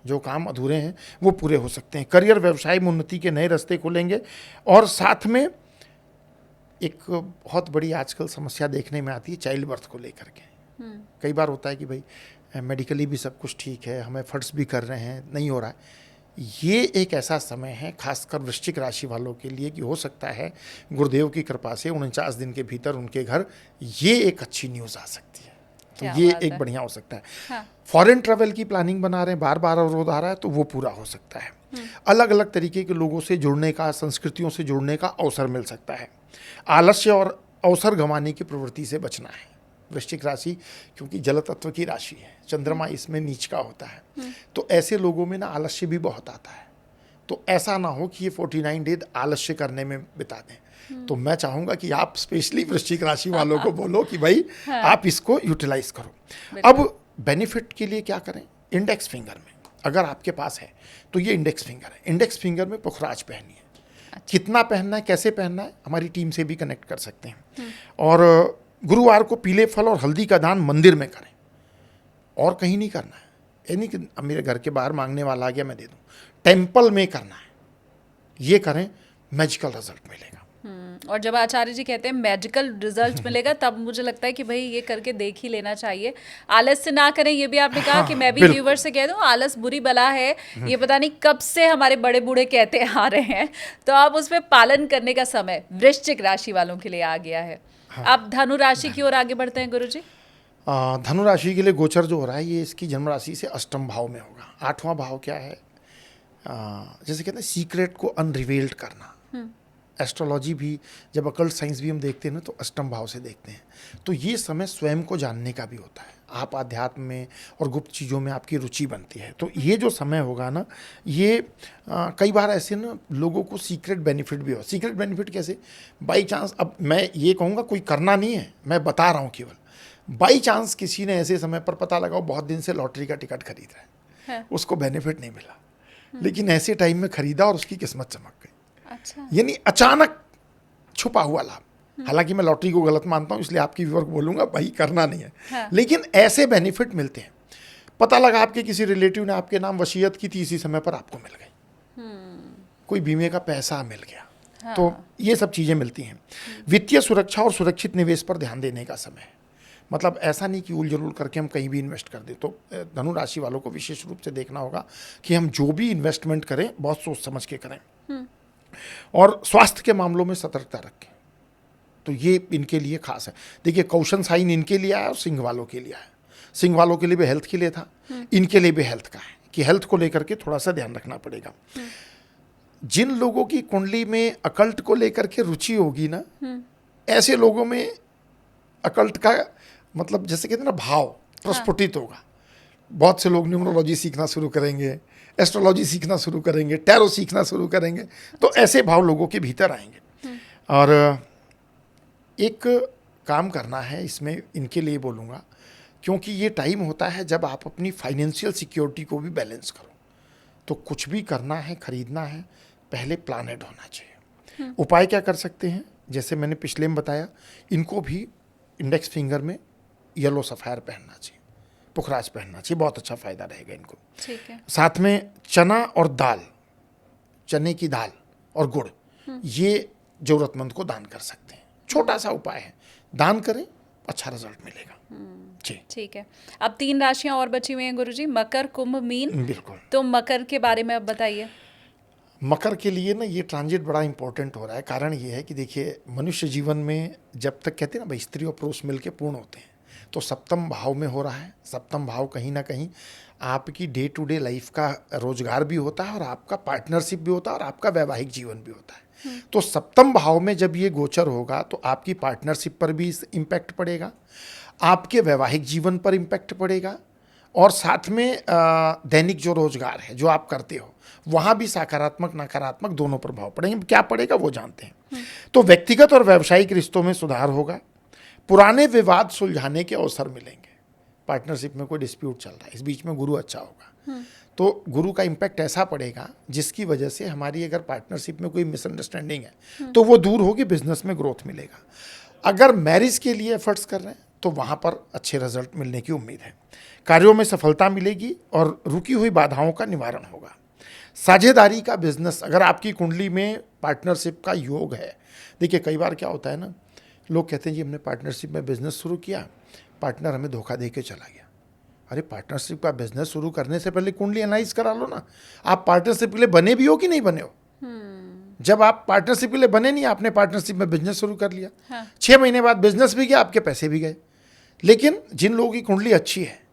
[SPEAKER 1] जो काम अधूरे हैं वो पूरे हो सकते हैं। करियर, व्यवसाय में उन्नति के नए रास्ते खुलेंगे। और साथ में एक बहुत बड़ी आजकल समस्या देखने में आती है चाइल्ड बर्थ को लेकर के। कई बार होता है कि भाई मेडिकली भी सब कुछ ठीक है, हम एफर्ट्स भी कर रहे हैं, नहीं हो रहा है। ये एक ऐसा समय है खासकर वृश्चिक राशि वालों के लिए कि हो सकता है गुरुदेव की कृपा से 49 दिन के भीतर उनके घर ये एक अच्छी न्यूज़ आ सकती है। तो ये एक बढ़िया हो सकता है।
[SPEAKER 2] हाँ।
[SPEAKER 1] फॉरेन ट्रैवल की प्लानिंग बना रहे हैं, बार बार अवरोध आ रहा है तो वो पूरा हो सकता है। अलग अलग तरीके के लोगों से जुड़ने का, संस्कृतियों से जुड़ने का अवसर मिल सकता है। आलस्य और अवसर गंवाने की प्रवृत्ति से बचना है। वृश्चिक राशि क्योंकि जल तत्व की राशि है, चंद्रमा इसमें नीच का होता है, तो ऐसे लोगों में ना आलस्य भी बहुत आता है। तो ऐसा ना हो कि ये 49 डे आलस्य करने में बिता दें। तो मैं चाहूँगा कि आप स्पेशली वृश्चिक राशि वालों को बोलो कि भाई आप इसको यूटिलाइज करो। अब बेनिफिट के लिए क्या करें, इंडेक्स फिंगर में अगर आपके पास है तो ये इंडेक्स फिंगर है। इंडेक्स फिंगर में पुखराज पहनी है। अच्छा। कितना पहनना है, कैसे पहनना है, हमारी टीम से भी कनेक्ट कर सकते हैं। और गुरुवार को पीले फल और हल्दी का दान मंदिर में करें और कहीं नहीं करना है। ये नहीं कि मेरे घर के बाहर मांगने वाला आ गया मैं दे दूं, टेम्पल में करना है। ये करें, मैजिकल रिजल्ट मिलेगा।
[SPEAKER 2] और जब आचार्य जी कहते हैं मैजिकल रिजल्ट मिलेगा तब मुझे लगता है कि भाई ये करके देख ही लेना चाहिए। आलस से ना करें, ये भी आपने कहा कि मैं भी व्यूवर से कह दूं आलस बुरी बला है, ये पता नहीं कब से हमारे बड़े बूढ़े कहते आ रहे हैं। तो आप उसमें पालन करने का समय वृश्चिक राशि वालों के लिए आ गया है। अब धनु राशि की ओर आगे बढ़ते हैं गुरुजी।
[SPEAKER 1] धनु राशि के लिए गोचर जो हो रहा है ये इसकी जन्म राशि से अष्टम भाव में होगा। 8वां भाव क्या है, जैसे कहते हैं सीक्रेट को अनरिवील्ड करना, एस्ट्रोलॉजी भी, जब अकल्ट साइंस भी हम देखते हैं ना तो अष्टम भाव से देखते हैं। तो ये समय स्वयं को जानने का भी होता है, आप आध्यात्म में और गुप्त चीज़ों में आपकी रुचि बनती है। तो ये जो समय होगा ना, ये कई बार ऐसे ना लोगों को सीक्रेट बेनिफिट भी हो। सीक्रेट बेनिफिट कैसे? बाई चांस, अब मैं ये कहूँगा कोई करना नहीं है, मैं बता रहा हूँ केवल, बाई चांस किसी ने ऐसे समय पर पता लगाओ बहुत दिन से लॉटरी का टिकट खरीद रहा है, उसको बेनिफिट नहीं मिला, लेकिन ऐसे टाइम में खरीदा और उसकी किस्मत चमक गई।
[SPEAKER 2] अच्छा।
[SPEAKER 1] यानी अचानक छुपा हुआ लाभ। हालांकि मैं लॉटरी को गलत मानता हूं, इसलिए आपकी व्यूअर को बोलूंगा भाई करना नहीं है।
[SPEAKER 2] हाँ।
[SPEAKER 1] लेकिन ऐसे बेनिफिट मिलते हैं। पता लगा आपके किसी रिलेटिव ने आपके नाम वसीयत की थी, इसी समय पर आपको मिल गई। कोई बीमे का पैसा मिल गया।
[SPEAKER 2] हाँ।
[SPEAKER 1] तो ये सब चीजें मिलती हैं। वित्तीय सुरक्षा और सुरक्षित निवेश पर ध्यान देने का समय है। मतलब ऐसा नहीं कि उल जलूल करके हम कहीं भी इन्वेस्ट कर दें। तो धनु राशि वालों को विशेष रूप से देखना होगा कि हम जो भी इन्वेस्टमेंट करें बहुत सोच समझ के करें और स्वास्थ्य के मामलों में सतर्कता रखें। तो ये इनके लिए खास है। देखिए कौशन साइन इनके लिए आया और सिंह वालों के लिए आया। सिंह वालों के लिए भी हेल्थ के लिए था, इनके लिए भी हेल्थ का है कि हेल्थ को लेकर के थोड़ा सा ध्यान रखना पड़ेगा। जिन लोगों की कुंडली में अकल्ट को लेकर के रुचि होगी ना, ऐसे लोगों में अकल्ट का मतलब जैसे कहते हैं ना भाव प्रस्फुटित होगा। बहुत से लोग न्यूमरोलॉजी सीखना शुरू करेंगे, एस्ट्रोलॉजी सीखना शुरू करेंगे, टैरो सीखना शुरू करेंगे। तो ऐसे भाव लोगों के भीतर आएंगे। और एक काम करना है इसमें, इनके लिए बोलूँगा, क्योंकि ये टाइम होता है जब आप अपनी फाइनेंशियल सिक्योरिटी को भी बैलेंस करो। तो कुछ भी करना है, खरीदना है, पहले प्लानेड होना चाहिए। उपाय क्या कर सकते हैं? जैसे मैंने पिछले में बताया, इनको भी इंडेक्स फिंगर में येलो सफ़ायर पहनना चाहिए, पुखराज पहनना चाहिए, बहुत अच्छा फ़ायदा रहेगा इनको।
[SPEAKER 2] ठीक है।
[SPEAKER 1] साथ में चना और दाल, चने की दाल और गुड़, ये ज़रूरतमंद को दान कर सकते हैं। छोटा सा उपाय है, दान करें, अच्छा रिजल्ट मिलेगा। जी
[SPEAKER 2] ठीक है। अब 3 राशियां और बची हुई हैं गुरुजी, मकर, कुंभ, मीन।
[SPEAKER 1] बिल्कुल।
[SPEAKER 2] तो मकर के बारे में अब बताइए।
[SPEAKER 1] मकर के लिए ना ये ट्रांजिट बड़ा इंपॉर्टेंट हो रहा है। कारण ये है कि देखिए मनुष्य जीवन में जब तक कहते हैं ना भाई स्त्री और पुरुष मिलके पूर्ण होते हैं, तो सप्तम भाव में हो रहा है। सप्तम भाव कहीं ना कहीं आपकी डे टू डे लाइफ का रोजगार भी होता है और आपका पार्टनरशिप भी होता है और आपका वैवाहिक जीवन भी होता है। तो सप्तम भाव में जब ये गोचर होगा तो आपकी पार्टनरशिप पर भी इम्पैक्ट पड़ेगा, आपके वैवाहिक जीवन पर इम्पैक्ट पड़ेगा और साथ में दैनिक जो रोजगार है जो आप करते हो वहाँ भी सकारात्मक नकारात्मक दोनों प्रभाव पड़ेंगे। क्या पड़ेगा वो जानते हैं। तो व्यक्तिगत और व्यावसायिक रिश्तों में सुधार होगा, पुराने विवाद सुलझाने के अवसर मिलेंगे। पार्टनरशिप में कोई डिस्प्यूट चल रहा है, इस बीच में गुरु अच्छा होगा, तो गुरु का इम्पैक्ट ऐसा पड़ेगा जिसकी वजह से हमारी अगर पार्टनरशिप में कोई मिसअंडरस्टैंडिंग है तो वो दूर होगी, बिजनेस में ग्रोथ मिलेगा। अगर मैरिज के लिए एफर्ट्स कर रहे हैं तो वहाँ पर अच्छे रिजल्ट मिलने की उम्मीद है। कार्यों में सफलता मिलेगी और रुकी हुई बाधाओं का निवारण होगा। साझेदारी का बिजनेस, अगर आपकी कुंडली में पार्टनरशिप का योग है, देखिए कई बार क्या होता है ना, लोग कहते हैं जी हमने पार्टनरशिप में बिजनेस शुरू किया, पार्टनर हमें धोखा दे के चला गया। अरे पार्टनरशिप का बिजनेस शुरू करने से पहले कुंडली एनालाइज करा लो ना। आप पार्टनरशिप के लिए बने भी हो कि नहीं बने हो। जब आप पार्टनरशिप के लिए बने नहीं, आपने पार्टनरशिप में बिजनेस शुरू कर लिया,
[SPEAKER 2] हाँ।
[SPEAKER 1] 6 महीने बाद बिजनेस भी गया, आपके पैसे भी गए। लेकिन जिन लोगों की कुंडली अच्छी है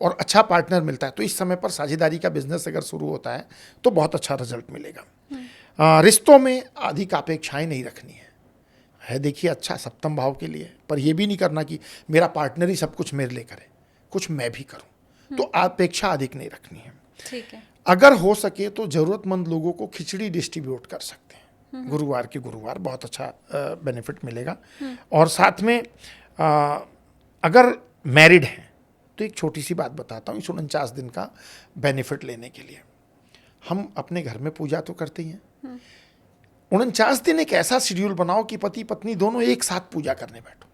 [SPEAKER 1] और अच्छा पार्टनर मिलता है तो इस समय पर साझेदारी का बिजनेस अगर शुरू होता है तो बहुत अच्छा रिजल्ट मिलेगा। रिश्तों में अधिक अपेक्षाएं नहीं रखनी है देखिए अच्छा सप्तम भाव के लिए, पर यह भी नहीं करना कि मेरा पार्टनर ही सब कुछ मेरे लिए करे, कुछ मैं भी करूं। तो अपेक्षा अधिक नहीं रखनी है।
[SPEAKER 2] ठीक है।
[SPEAKER 1] अगर हो सके तो जरूरतमंद लोगों को खिचड़ी डिस्ट्रीब्यूट कर सकते हैं। गुरुवार के गुरुवार बहुत अच्छा बेनिफिट मिलेगा। और साथ में अगर मैरिड हैं तो एक छोटी सी बात बताता हूँ, इस 49 दिन का बेनिफिट लेने के लिए हम अपने घर में पूजा तो करते ही हैं। 49 दिन एक ऐसा शेड्यूल बनाओ कि पति पत्नी दोनों एक साथ पूजा करने बैठो,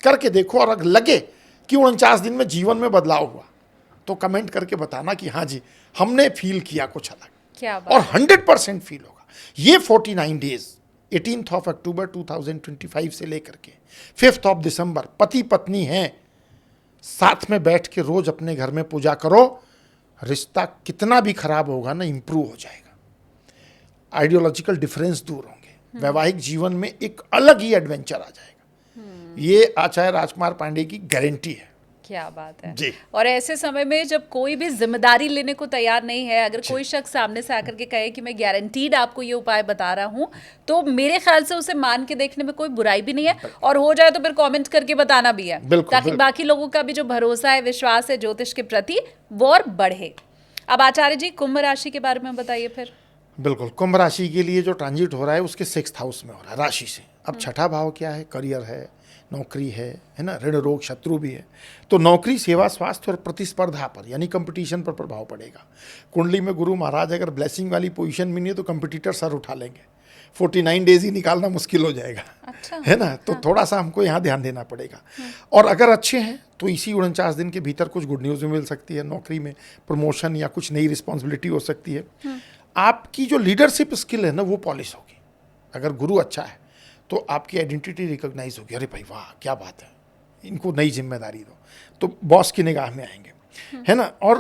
[SPEAKER 1] करके देखो, और अगर लगे कि 49 दिन में जीवन में बदलाव हुआ तो कमेंट करके बताना कि हाँ जी हमने फील किया कुछ अलग।
[SPEAKER 2] क्या बात।
[SPEAKER 1] और 100% फील होगा। ये 49 डेज 18 अक्टूबर 2025 से लेकर के 5 दिसंबर पति पत्नी हैं, साथ में बैठ के रोज अपने घर में पूजा करो, रिश्ता कितना भी खराब होगा ना इंप्रूव हो जाएगा। आइडियोलॉजिकल डिफरेंस दूर होंगे, वैवाहिक जीवन में एक अलग ही एडवेंचर आ जाएगा। ये आचार्य राजकुमार पांडे की गारंटी है।
[SPEAKER 2] क्या बात है।
[SPEAKER 1] जी।
[SPEAKER 2] और ऐसे समय में जब कोई भी जिम्मेदारी लेने को तैयार नहीं है, अगर कोई शख्स सामने से आकर के कहे कि मैं गारंटीड आपको ये उपाय बता रहा हूँ, तो मेरे ख्याल से उसे मान के देखने में कोई बुराई भी नहीं है, और हो जाए तो फिर कमेंट करके बताना भी है, ताकि बाकी लोगों का भी जो भरोसा है, विश्वास है ज्योतिष के प्रति, वो और बढ़े। अब आचार्य जी, कुंभ राशि के बारे में बताइए फिर।
[SPEAKER 1] बिल्कुल, कुंभ राशि के लिए जो ट्रांजिट हो रहा है उसके 6th हाउस में हो रहा है, राशि से। अब छठा भाव क्या है? करियर है, नौकरी है ना, ऋण रोग शत्रु भी है। तो नौकरी, सेवा, स्वास्थ्य और प्रतिस्पर्धा पर यानी कंपटीशन पर प्रभाव पड़ेगा। कुंडली में गुरु महाराज अगर ब्लेसिंग वाली पोजीशन में नहीं है तो कंपटीटर सर उठा लेंगे, 49 डेज ही निकालना मुश्किल हो जाएगा।
[SPEAKER 2] अच्छा।
[SPEAKER 1] है ना, तो थोड़ा सा हमको यहाँ ध्यान देना पड़ेगा। और अगर अच्छे हैं तो इसी 49 दिन के भीतर कुछ गुड न्यूज़ मिल सकती है, नौकरी में प्रमोशन या कुछ नई रिस्पॉन्सिबिलिटी हो सकती है। आपकी जो लीडरशिप स्किल है ना वो पॉलिश होगी। अगर गुरु अच्छा है तो आपकी आइडेंटिटी रिकॉग्नाइज होगी, अरे भाई वाह क्या बात है, इनको नई जिम्मेदारी दो, तो बॉस की निगाह में आएंगे, है ना। और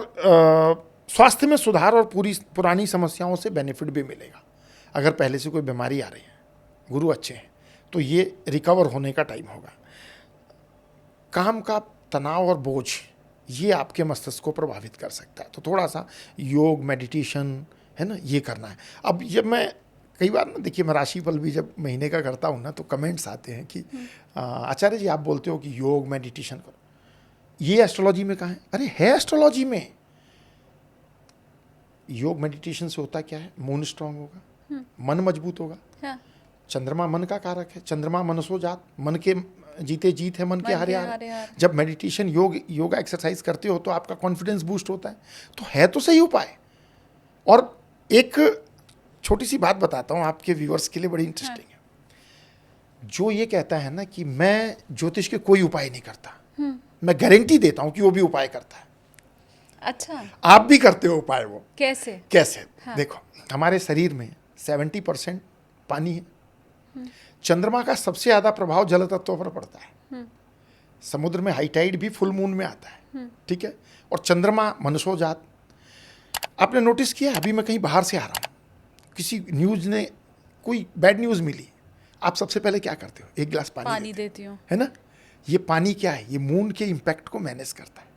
[SPEAKER 1] स्वास्थ्य में सुधार और पुरानी समस्याओं से बेनिफिट भी मिलेगा। अगर पहले से कोई बीमारी आ रही है, गुरु अच्छे हैं तो ये रिकवर होने का टाइम होगा। काम का तनाव और बोझ ये आपके मस्तिष्क को प्रभावित कर सकता है, तो थोड़ा सा योग, मेडिटेशन, है ना, ये करना है। अब ये मैं कई बार ना, देखिए मैं राशिफल भी जब महीने का करता हूँ ना तो कमेंट्स आते हैं कि आचार्य जी आप बोलते हो कि योग मेडिटेशन करो, ये एस्ट्रोलॉजी में कहाँ है? अरे है एस्ट्रोलॉजी में। योग मेडिटेशन से होता क्या है? मून स्ट्रांग होगा, मन मजबूत होगा।
[SPEAKER 2] हाँ।
[SPEAKER 1] चंद्रमा मन का कारक है, चंद्रमा मनसो जात, मन के जीते जीत है, मन के हारे हार। जब मेडिटेशन योगा एक्सरसाइज करते हो तो आपका कॉन्फिडेंस बूस्ट होता है, तो है तो सही उपाय। और एक छोटी सी बात बताता हूँ आपके व्यूअर्स के लिए, बड़ी इंटरेस्टिंग है। जो ये कहता है ना कि मैं ज्योतिष के कोई उपाय नहीं करता, मैं गारंटी देता हूँ कि वो भी उपाय करता है।
[SPEAKER 2] अच्छा,
[SPEAKER 1] आप भी करते हो उपाय। वो
[SPEAKER 2] कैसे?
[SPEAKER 1] हाँ। देखो, हमारे शरीर में 70% पानी है। चंद्रमा का सबसे ज्यादा प्रभाव जल तत्व पर पड़ता है। समुद्र में हाई टाइड भी फुल मून में आता है, ठीक है। और चंद्रमा मनसो जात। आपने नोटिस किया, अभी मैं कहीं बाहर से आ रहा हूँ, किसी न्यूज़ ने कोई बैड न्यूज़ मिली, आप सबसे पहले क्या करते हो? एक गिलास पानी
[SPEAKER 2] देती हूँ,
[SPEAKER 1] है ना। ये पानी क्या है? ये मून के इम्पैक्ट को मैनेज करता है।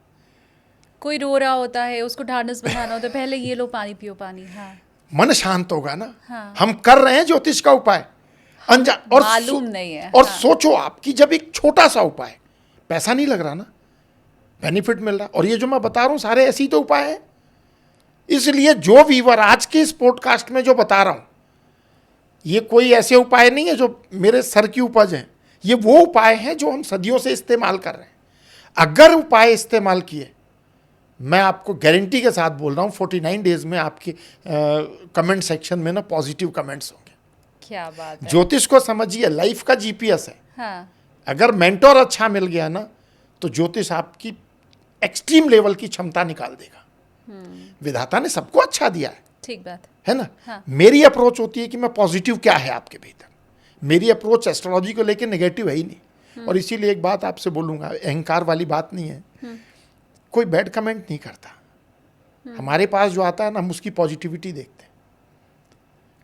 [SPEAKER 2] कोई रो रहा होता है, उसको ढांढस बंधाना होता है, पहले ये लो पानी पियो, पानी। हाँ।
[SPEAKER 1] मन शांत होगा ना।
[SPEAKER 2] हाँ।
[SPEAKER 1] हम कर रहे हैं ज्योतिष का उपाय, अनजान और
[SPEAKER 2] मालूम नहीं है।
[SPEAKER 1] और
[SPEAKER 2] हाँ।
[SPEAKER 1] सोचो आप कि जब एक छोटा सा उपाय, पैसा नहीं लग रहा ना, बेनिफिट मिल रहा, और ये जो मैं बता रहा हूँ सारे ऐसे ही तो उपाय है। इसलिए जो व्यूअर आज के इस पॉडकास्ट में जो बता रहा हूं, ये कोई ऐसे उपाय नहीं है जो मेरे सर की उपज है, ये वो उपाय हैं जो हम सदियों से इस्तेमाल कर रहे हैं। अगर उपाय इस्तेमाल किए, मैं आपको गारंटी के साथ बोल रहा हूं, 49 डेज में आपके कमेंट सेक्शन में ना पॉजिटिव कमेंट्स होंगे।
[SPEAKER 2] क्या बात है।
[SPEAKER 1] ज्योतिष को समझिए, लाइफ का जीपीएस है।
[SPEAKER 2] हाँ।
[SPEAKER 1] अगर मेंटोर अच्छा मिल गया ना तो ज्योतिष आपकी एक्सट्रीम लेवल की क्षमता निकाल देगा। विधाता ने सबको अच्छा दिया है,
[SPEAKER 2] ठीक बात
[SPEAKER 1] है ना।
[SPEAKER 2] हाँ।
[SPEAKER 1] मेरी अप्रोच होती है कि मैं पॉजिटिव क्या है आपके भीतर। मेरी अप्रोच एस्ट्रोलॉजी को लेकर नेगेटिव है ही नहीं। और इसीलिए एक बात आपसे बोलूंगा, अहंकार वाली बात नहीं है, कोई बैड कमेंट नहीं करता। हमारे पास जो आता है ना, हम उसकी पॉजिटिविटी देखते हैं।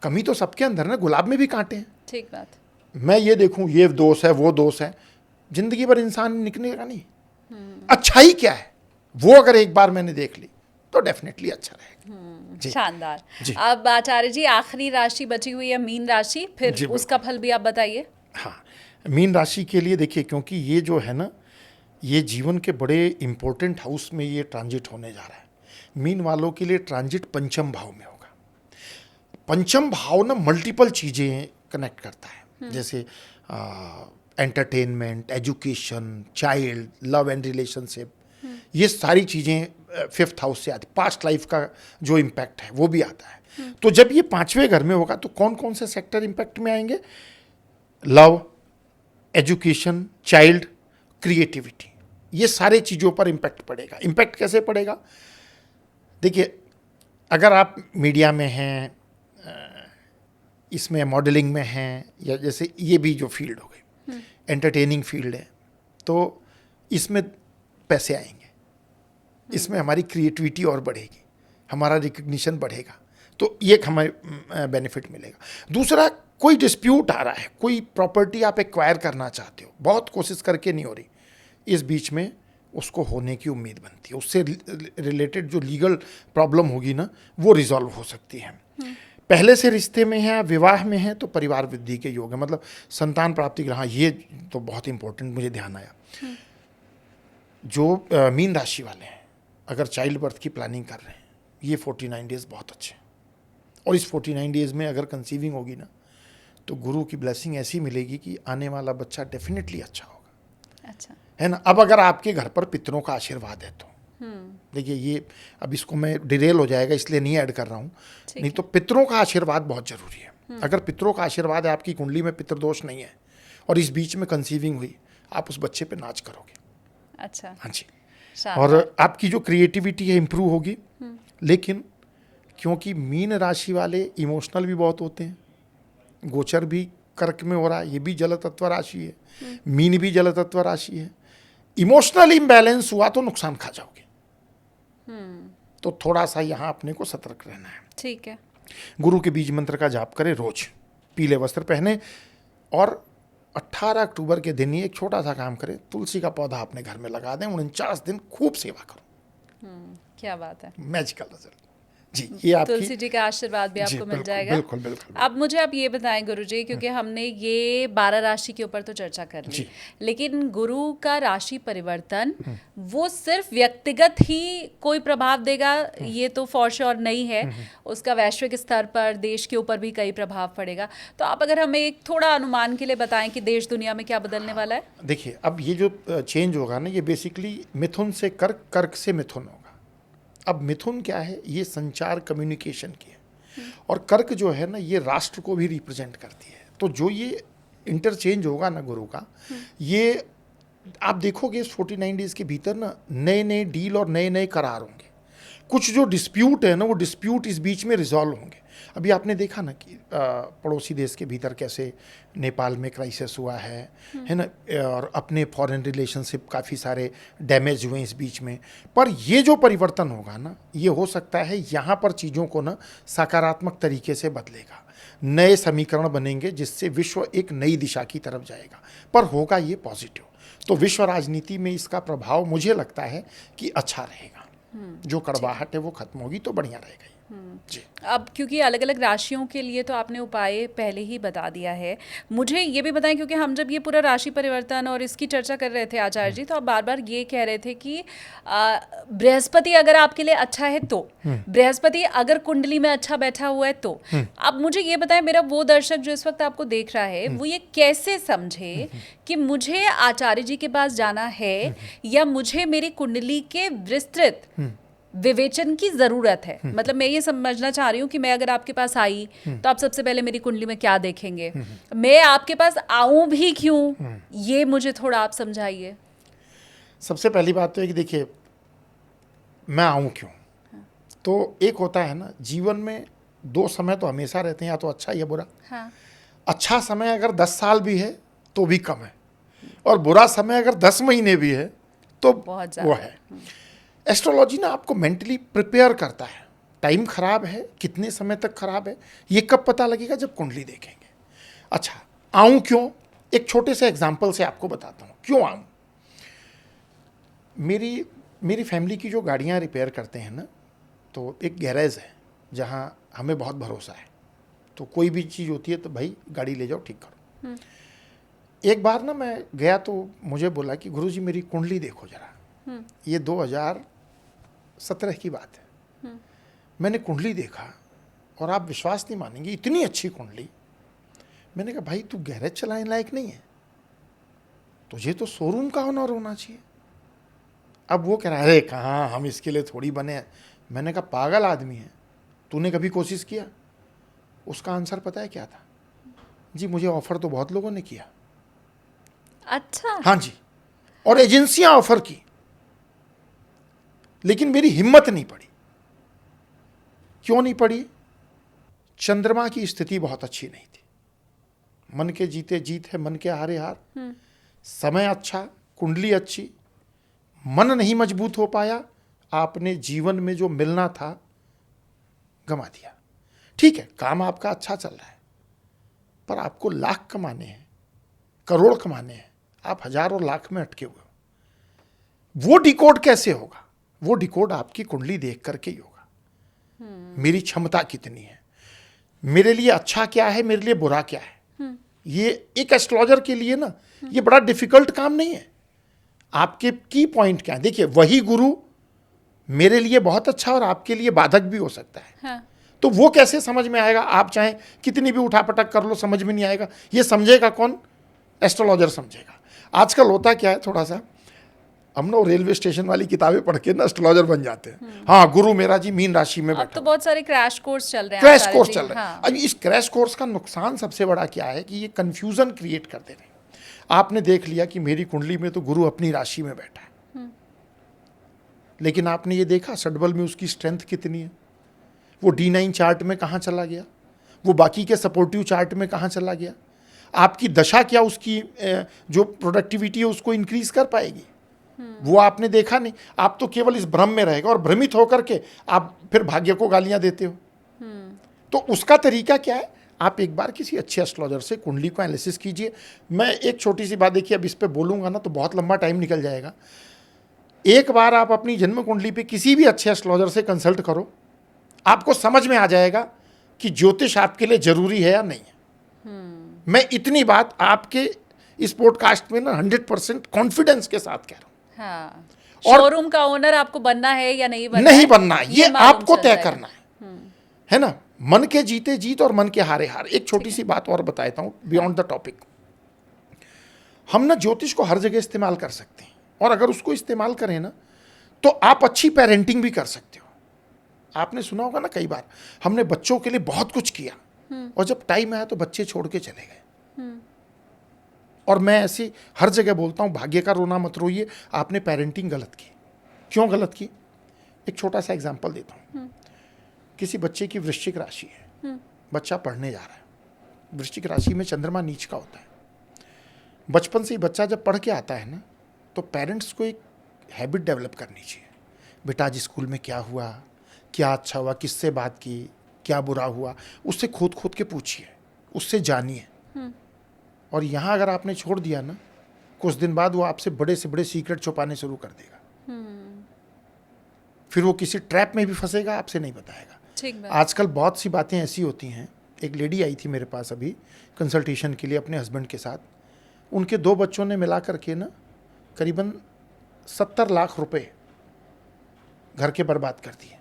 [SPEAKER 1] कमी तो सबके अंदर ना, गुलाब में भी कांटे हैं।
[SPEAKER 2] ठीक बात।
[SPEAKER 1] मैं ये देखूं ये दोष है वो दोष है, जिंदगी भर इंसान निकलेगा नहीं। अच्छाई क्या है वो अगर एक बार मैंने देख ली तो डेफिनेटली अच्छा रहेगा।
[SPEAKER 2] शानदार।
[SPEAKER 1] जी।
[SPEAKER 2] अब आचार्य जी, आखिरी राशि बची हुई है मीन राशि, फिर उसका फल भी आप बताइए।
[SPEAKER 1] हाँ, मीन राशि के लिए देखिए, क्योंकि ये जो है ना, ये जीवन के बड़े इंपॉर्टेंट हाउस में ये ट्रांजिट होने जा रहा है। मीन वालों के लिए ट्रांजिट पंचम भाव में होगा। पंचम भाव ना मल्टीपल चीज़ें कनेक्ट करता है, जैसे entertainment, education, child, love and relationship, ये सारी चीज़ें 5th हाउस से आती। पास्ट लाइफ का जो इम्पैक्ट है वो भी आता है। तो जब ये 5वें घर में होगा तो कौन कौन से सेक्टर इम्पैक्ट में आएंगे? लव, एजुकेशन, चाइल्ड, क्रिएटिविटी, ये सारे चीज़ों पर इम्पैक्ट पड़ेगा। इम्पैक्ट कैसे पड़ेगा? देखिए, अगर आप मीडिया में हैं, इसमें मॉडलिंग में हैं, या जैसे ये भी जो फील्ड हो गई, एंटरटेनिंग फील्ड है, तो इसमें पैसे आएंगे, इसमें हमारी क्रिएटिविटी और बढ़ेगी, हमारा रिकग्निशन बढ़ेगा, तो ये हमें बेनिफिट मिलेगा। दूसरा, कोई डिस्प्यूट आ रहा है, कोई प्रॉपर्टी आप एक्वायर करना चाहते हो, बहुत कोशिश करके नहीं हो रही, इस बीच में उसको होने की उम्मीद बनती है, उससे रिलेटेड जो लीगल प्रॉब्लम होगी ना वो रिजॉल्व हो सकती है। पहले से रिश्ते में है, विवाह में है, तो परिवार वृद्धि के योग है, मतलब संतान प्राप्ति। हाँ, ये तो बहुत इंपॉर्टेंट मुझे ध्यान आया। जो मीन राशि वाले हैं, अगर चाइल्ड बर्थ की प्लानिंग कर रहे हैं, ये 49 डेज बहुत अच्छे हैं। और इस 49 डेज में अगर कंसीविंग होगी ना, तो गुरु की ब्लेसिंग ऐसी मिलेगी कि आने वाला बच्चा डेफिनेटली अच्छा होगा।
[SPEAKER 2] अच्छा।
[SPEAKER 1] है ना। अब अगर आपके घर पर पितरों का आशीर्वाद है तो देखिए, ये अब इसको मैं डिरेल हो जाएगा इसलिए नहीं ऐड कर रहा हूँ, नहीं तो पितरों का आशीर्वाद बहुत जरूरी है। अगर पितरों का आशीर्वाद है, आपकी कुंडली में पितृदोष नहीं है और इस बीच में कंसीविंग हुई, आप उस बच्चे पे नाच करोगे।
[SPEAKER 2] अच्छा।
[SPEAKER 1] हाँ जी।
[SPEAKER 2] शानदार।
[SPEAKER 1] और आपकी जो क्रिएटिविटी है इंप्रूव होगी। लेकिन क्योंकि मीन राशि वाले इमोशनल भी बहुत होते हैं, गोचर भी कर्क में हो रहा है, ये भी जल तत्व राशि है, मीन भी जल तत्व राशि है, इमोशनल इम्बैलेंस हुआ तो नुकसान खा जाओगे। तो थोड़ा सा यहाँ अपने को सतर्क रहना है।
[SPEAKER 2] ठीक है।
[SPEAKER 1] गुरु के बीज मंत्र का जाप करें रोज, पीले वस्त्र पहने, और 18 अक्टूबर के दिन ही एक छोटा सा काम करें, तुलसी का पौधा अपने घर में लगा दें, 49 दिन खूब सेवा करो।
[SPEAKER 2] क्या बात है।
[SPEAKER 1] Magical result. जी, ये आपकी
[SPEAKER 2] तुलसी जी का आशीर्वाद भी
[SPEAKER 1] जी,
[SPEAKER 2] आपको मिल
[SPEAKER 1] बिल्कुल,
[SPEAKER 2] जाएगा।
[SPEAKER 1] बिल्कुल बिल्कुल।
[SPEAKER 2] अब मुझे आप ये बताएं गुरुजी, क्योंकि हमने ये 12 राशि के ऊपर तो चर्चा कर ली,
[SPEAKER 1] जी।
[SPEAKER 2] लेकिन गुरु का राशि परिवर्तन वो सिर्फ व्यक्तिगत ही कोई प्रभाव देगा, ये तो फॉर श्योर नहीं है, उसका वैश्विक स्तर पर देश के ऊपर भी कई प्रभाव पड़ेगा। तो आप अगर हमें एक थोड़ा अनुमान के लिए बताएं कि देश दुनिया में क्या बदलने वाला है।
[SPEAKER 1] देखिए, अब ये जो चेंज होगा ना, ये बेसिकली मिथुन से कर्क, कर्क से मिथुन होगा। अब मिथुन क्या है, ये संचार कम्युनिकेशन की है, और कर्क जो है ना, ये राष्ट्र को भी रिप्रेजेंट करती है। तो जो ये इंटरचेंज होगा ना गुरु का, ये आप देखोगे इस 49 डेज के भीतर ना नए नए डील और नए नए करार होंगे। कुछ जो डिस्प्यूट है ना, वो डिस्प्यूट इस बीच में रिजॉल्व होंगे। अभी आपने देखा ना कि पड़ोसी देश के भीतर कैसे नेपाल में क्राइसिस हुआ है ना, और अपने फॉरेन रिलेशनशिप काफ़ी सारे डैमेज हुए इस बीच में। पर ये जो परिवर्तन होगा ना, ये हो सकता है यहाँ पर चीज़ों को ना सकारात्मक तरीके से बदलेगा, नए समीकरण बनेंगे जिससे विश्व एक नई दिशा की तरफ जाएगा, पर होगा ये पॉजिटिव। तो विश्व राजनीति में इसका प्रभाव मुझे लगता है कि अच्छा रहेगा। जो कड़वाहट है वो खत्म होगी तो बढ़िया रहेगा। जी।
[SPEAKER 2] अब क्योंकि अलग अलग राशियों के लिए तो आपने उपाय पहले ही बता दिया है, मुझे ये भी बताएं, क्योंकि हम जब ये पूरा राशि परिवर्तन और इसकी चर्चा कर रहे थे आचार्य जी, तो आप बार बार ये कह रहे थे कि बृहस्पति अगर आपके लिए अच्छा है तो, बृहस्पति अगर कुंडली में अच्छा बैठा हुआ है तो। अब मुझे ये बताएं, मेरा वो दर्शक जो इस वक्त आपको देख रहा है, वो ये कैसे समझे कि मुझे आचार्य जी के पास जाना है या मुझे मेरी कुंडली के विस्तृत विवेचन की जरूरत है। मतलब मैं ये समझना चाह रही हूँ कि मैं अगर आपके पास आई तो आप सबसे पहले मेरी कुंडली में क्या देखेंगे, मैं आपके पास आऊं भी क्यों, ये मुझे थोड़ा आप समझाइए।
[SPEAKER 1] सबसे पहली बात तो है कि देखिए, मैं आऊं क्यों। तो एक होता है ना, जीवन में दो समय तो हमेशा रहते हैं, या तो अच्छा या बुरा।
[SPEAKER 2] हाँ।
[SPEAKER 1] अच्छा समय अगर 10 साल भी है तो भी कम है, और बुरा समय अगर 10 महीने भी है तो
[SPEAKER 2] बहुत
[SPEAKER 1] वो है। एस्ट्रोलॉजी ना आपको मेंटली प्रिपेयर करता है। टाइम खराब है, कितने समय तक खराब है, ये कब पता लगेगा, जब कुंडली देखेंगे। अच्छा, आऊं क्यों, एक छोटे से एग्जांपल से आपको बताता हूं क्यों आऊं। मेरी फैमिली की जो गाड़ियां रिपेयर करते हैं ना, तो एक गैरेज है जहां हमें बहुत भरोसा है। तो कोई भी चीज़ होती है तो भाई गाड़ी ले जाओ, ठीक करो। एक बार ना मैं गया तो मुझे बोला कि गुरुजी मेरी कुंडली देखो जरा। ये 2017 की बात है। मैंने कुंडली देखा और आप विश्वास नहीं मानेंगे, इतनी अच्छी कुंडली। मैंने कहा भाई तू गैरेज चलाने लायक नहीं है, तुझे तो शोरूम का ऑनर होना चाहिए। अब वो कह रहा है अरे कहाँ, हम इसके लिए थोड़ी बने हैं। मैंने कहा पागल आदमी है, तूने कभी कोशिश किया? उसका आंसर पता है क्या था? जी मुझे ऑफर तो बहुत लोगों ने किया।
[SPEAKER 2] अच्छा।
[SPEAKER 1] हाँ जी, और एजेंसियां ऑफर की, लेकिन मेरी हिम्मत नहीं पड़ी। क्यों नहीं पड़ी? चंद्रमा की स्थिति बहुत अच्छी नहीं थी। मन के जीते जीत है, मन के हारे हार। समय अच्छा, कुंडली अच्छी, मन नहीं मजबूत हो पाया। आपने जीवन में जो मिलना था गंवा दिया। ठीक है, काम आपका अच्छा चल रहा है, पर आपको लाख कमाने हैं, करोड़ कमाने हैं, आप हजारों लाख में अटके हुए हो। वो डिकोड कैसे होगा? वो डिकोड आपकी कुंडली देख करके ही होगा। मेरी क्षमता कितनी है, मेरे लिए अच्छा क्या है, मेरे लिए बुरा क्या है। ये एक एस्ट्रोलॉजर के लिए ना ये बड़ा डिफिकल्ट काम नहीं है। आपके की पॉइंट क्या है? देखिए, वही गुरु मेरे लिए बहुत अच्छा और आपके लिए बाधक भी हो सकता है।
[SPEAKER 2] हाँ।
[SPEAKER 1] तो वो कैसे समझ में आएगा? आप चाहे कितनी भी उठापटक कर लो, समझ में नहीं आएगा। ये समझेगा कौन? एस्ट्रोलॉजर समझेगा। आजकल होता क्या है, थोड़ा सा हम ना रेलवे स्टेशन वाली किताबें पढ़ के ना एस्ट्रोलॉजर बन जाते हैं। हाँ, गुरु मेरा जी मीन राशि में
[SPEAKER 2] अब
[SPEAKER 1] बैठा,
[SPEAKER 2] तो बहुत सारे क्रैश कोर्स चल रहे हैं,
[SPEAKER 1] क्रैश
[SPEAKER 2] सारे
[SPEAKER 1] कोर्स
[SPEAKER 2] जी,
[SPEAKER 1] चल रहा है।
[SPEAKER 2] हाँ।
[SPEAKER 1] अब इस क्रैश कोर्स का नुकसान सबसे बड़ा क्या है कि ये कंफ्यूजन क्रिएट कर दे रहे हैं। आपने देख लिया कि मेरी कुंडली में तो गुरु अपनी राशि में बैठा है, लेकिन आपने ये देखा सडबल में उसकी स्ट्रेंथ कितनी है? वो D9 चार्ट में कहाँ चला गया? वो बाकी के सपोर्टिव चार्ट में कहाँ चला गया? आपकी दशा क्या उसकी जो प्रोडक्टिविटी है उसको इंक्रीज कर पाएगी? वो आपने देखा नहीं। आप तो केवल इस भ्रम में रहेगा और भ्रमित होकर के आप फिर भाग्य को गालियां देते हो। तो उसका तरीका क्या है? आप एक बार किसी अच्छे एस्ट्रोलॉजर से कुंडली को एनालिसिस कीजिए। मैं एक छोटी सी बात, देखिए अब इस पे बोलूंगा ना तो बहुत लंबा टाइम निकल जाएगा। एक बार आप अपनी जन्म कुंडली पे किसी भी अच्छे एस्ट्रोलॉजर से कंसल्ट करो, आपको समझ में आ जाएगा कि ज्योतिष आपके लिए जरूरी है या नहीं है। मैं इतनी बात आपके इस पॉडकास्ट में ना 100% कॉन्फिडेंस के साथ कह रहा हूं।
[SPEAKER 2] हाँ।
[SPEAKER 1] और
[SPEAKER 2] शोरूम का ओनर आपको बनना है या नहीं बनना
[SPEAKER 1] नहीं
[SPEAKER 2] है,
[SPEAKER 1] बनना, ये
[SPEAKER 2] मालूम
[SPEAKER 1] आपको
[SPEAKER 2] चल
[SPEAKER 1] तय
[SPEAKER 2] जाएगा।
[SPEAKER 1] करना है ना। मन के जीते जीत और मन के हारे हार। एक छोटी सी बात और बताता हूं बियॉन्ड द टॉपिक। हम ना ज्योतिष को हर जगह इस्तेमाल कर सकते हैं, और अगर उसको इस्तेमाल करें ना तो आप अच्छी पेरेंटिंग भी कर सकते हो। आपने सुना होगा ना, कई बार हमने बच्चों के लिए बहुत कुछ किया और जब टाइम आया तो बच्चे छोड़ के चले गए। और मैं ऐसे हर जगह बोलता हूं, भाग्य का रोना मत रोइए, आपने पेरेंटिंग गलत की। क्यों गलत की? एक छोटा सा एग्जांपल देता हूं। किसी बच्चे की वृश्चिक राशि है, बच्चा पढ़ने जा रहा है। वृश्चिक राशि में चंद्रमा नीच का होता है। बचपन से ही बच्चा जब पढ़ के आता है ना तो पेरेंट्स को एक हैबिट डेवलप करनी चाहिए। बेटा आज स्कूल में क्या हुआ, क्या अच्छा हुआ, किससे बात की, क्या बुरा हुआ, उससे खोद खोद के पूछिए, उससे जानिए। और यहाँ अगर आपने छोड़ दिया ना, कुछ दिन बाद वो आपसे बड़े से बड़े सीक्रेट छुपाने शुरू कर देगा। फिर वो किसी ट्रैप में भी फंसेगा, आपसे नहीं बताएगा।
[SPEAKER 2] ठीक बात।
[SPEAKER 1] आजकल बहुत सी बातें ऐसी होती हैं। एक लेडी आई थी मेरे पास अभी कंसल्टेशन के लिए अपने हस्बैंड के साथ। उनके 2 बच्चों ने मिला करके ना करीबन 70 लाख रुपए घर के बर्बाद कर दिए,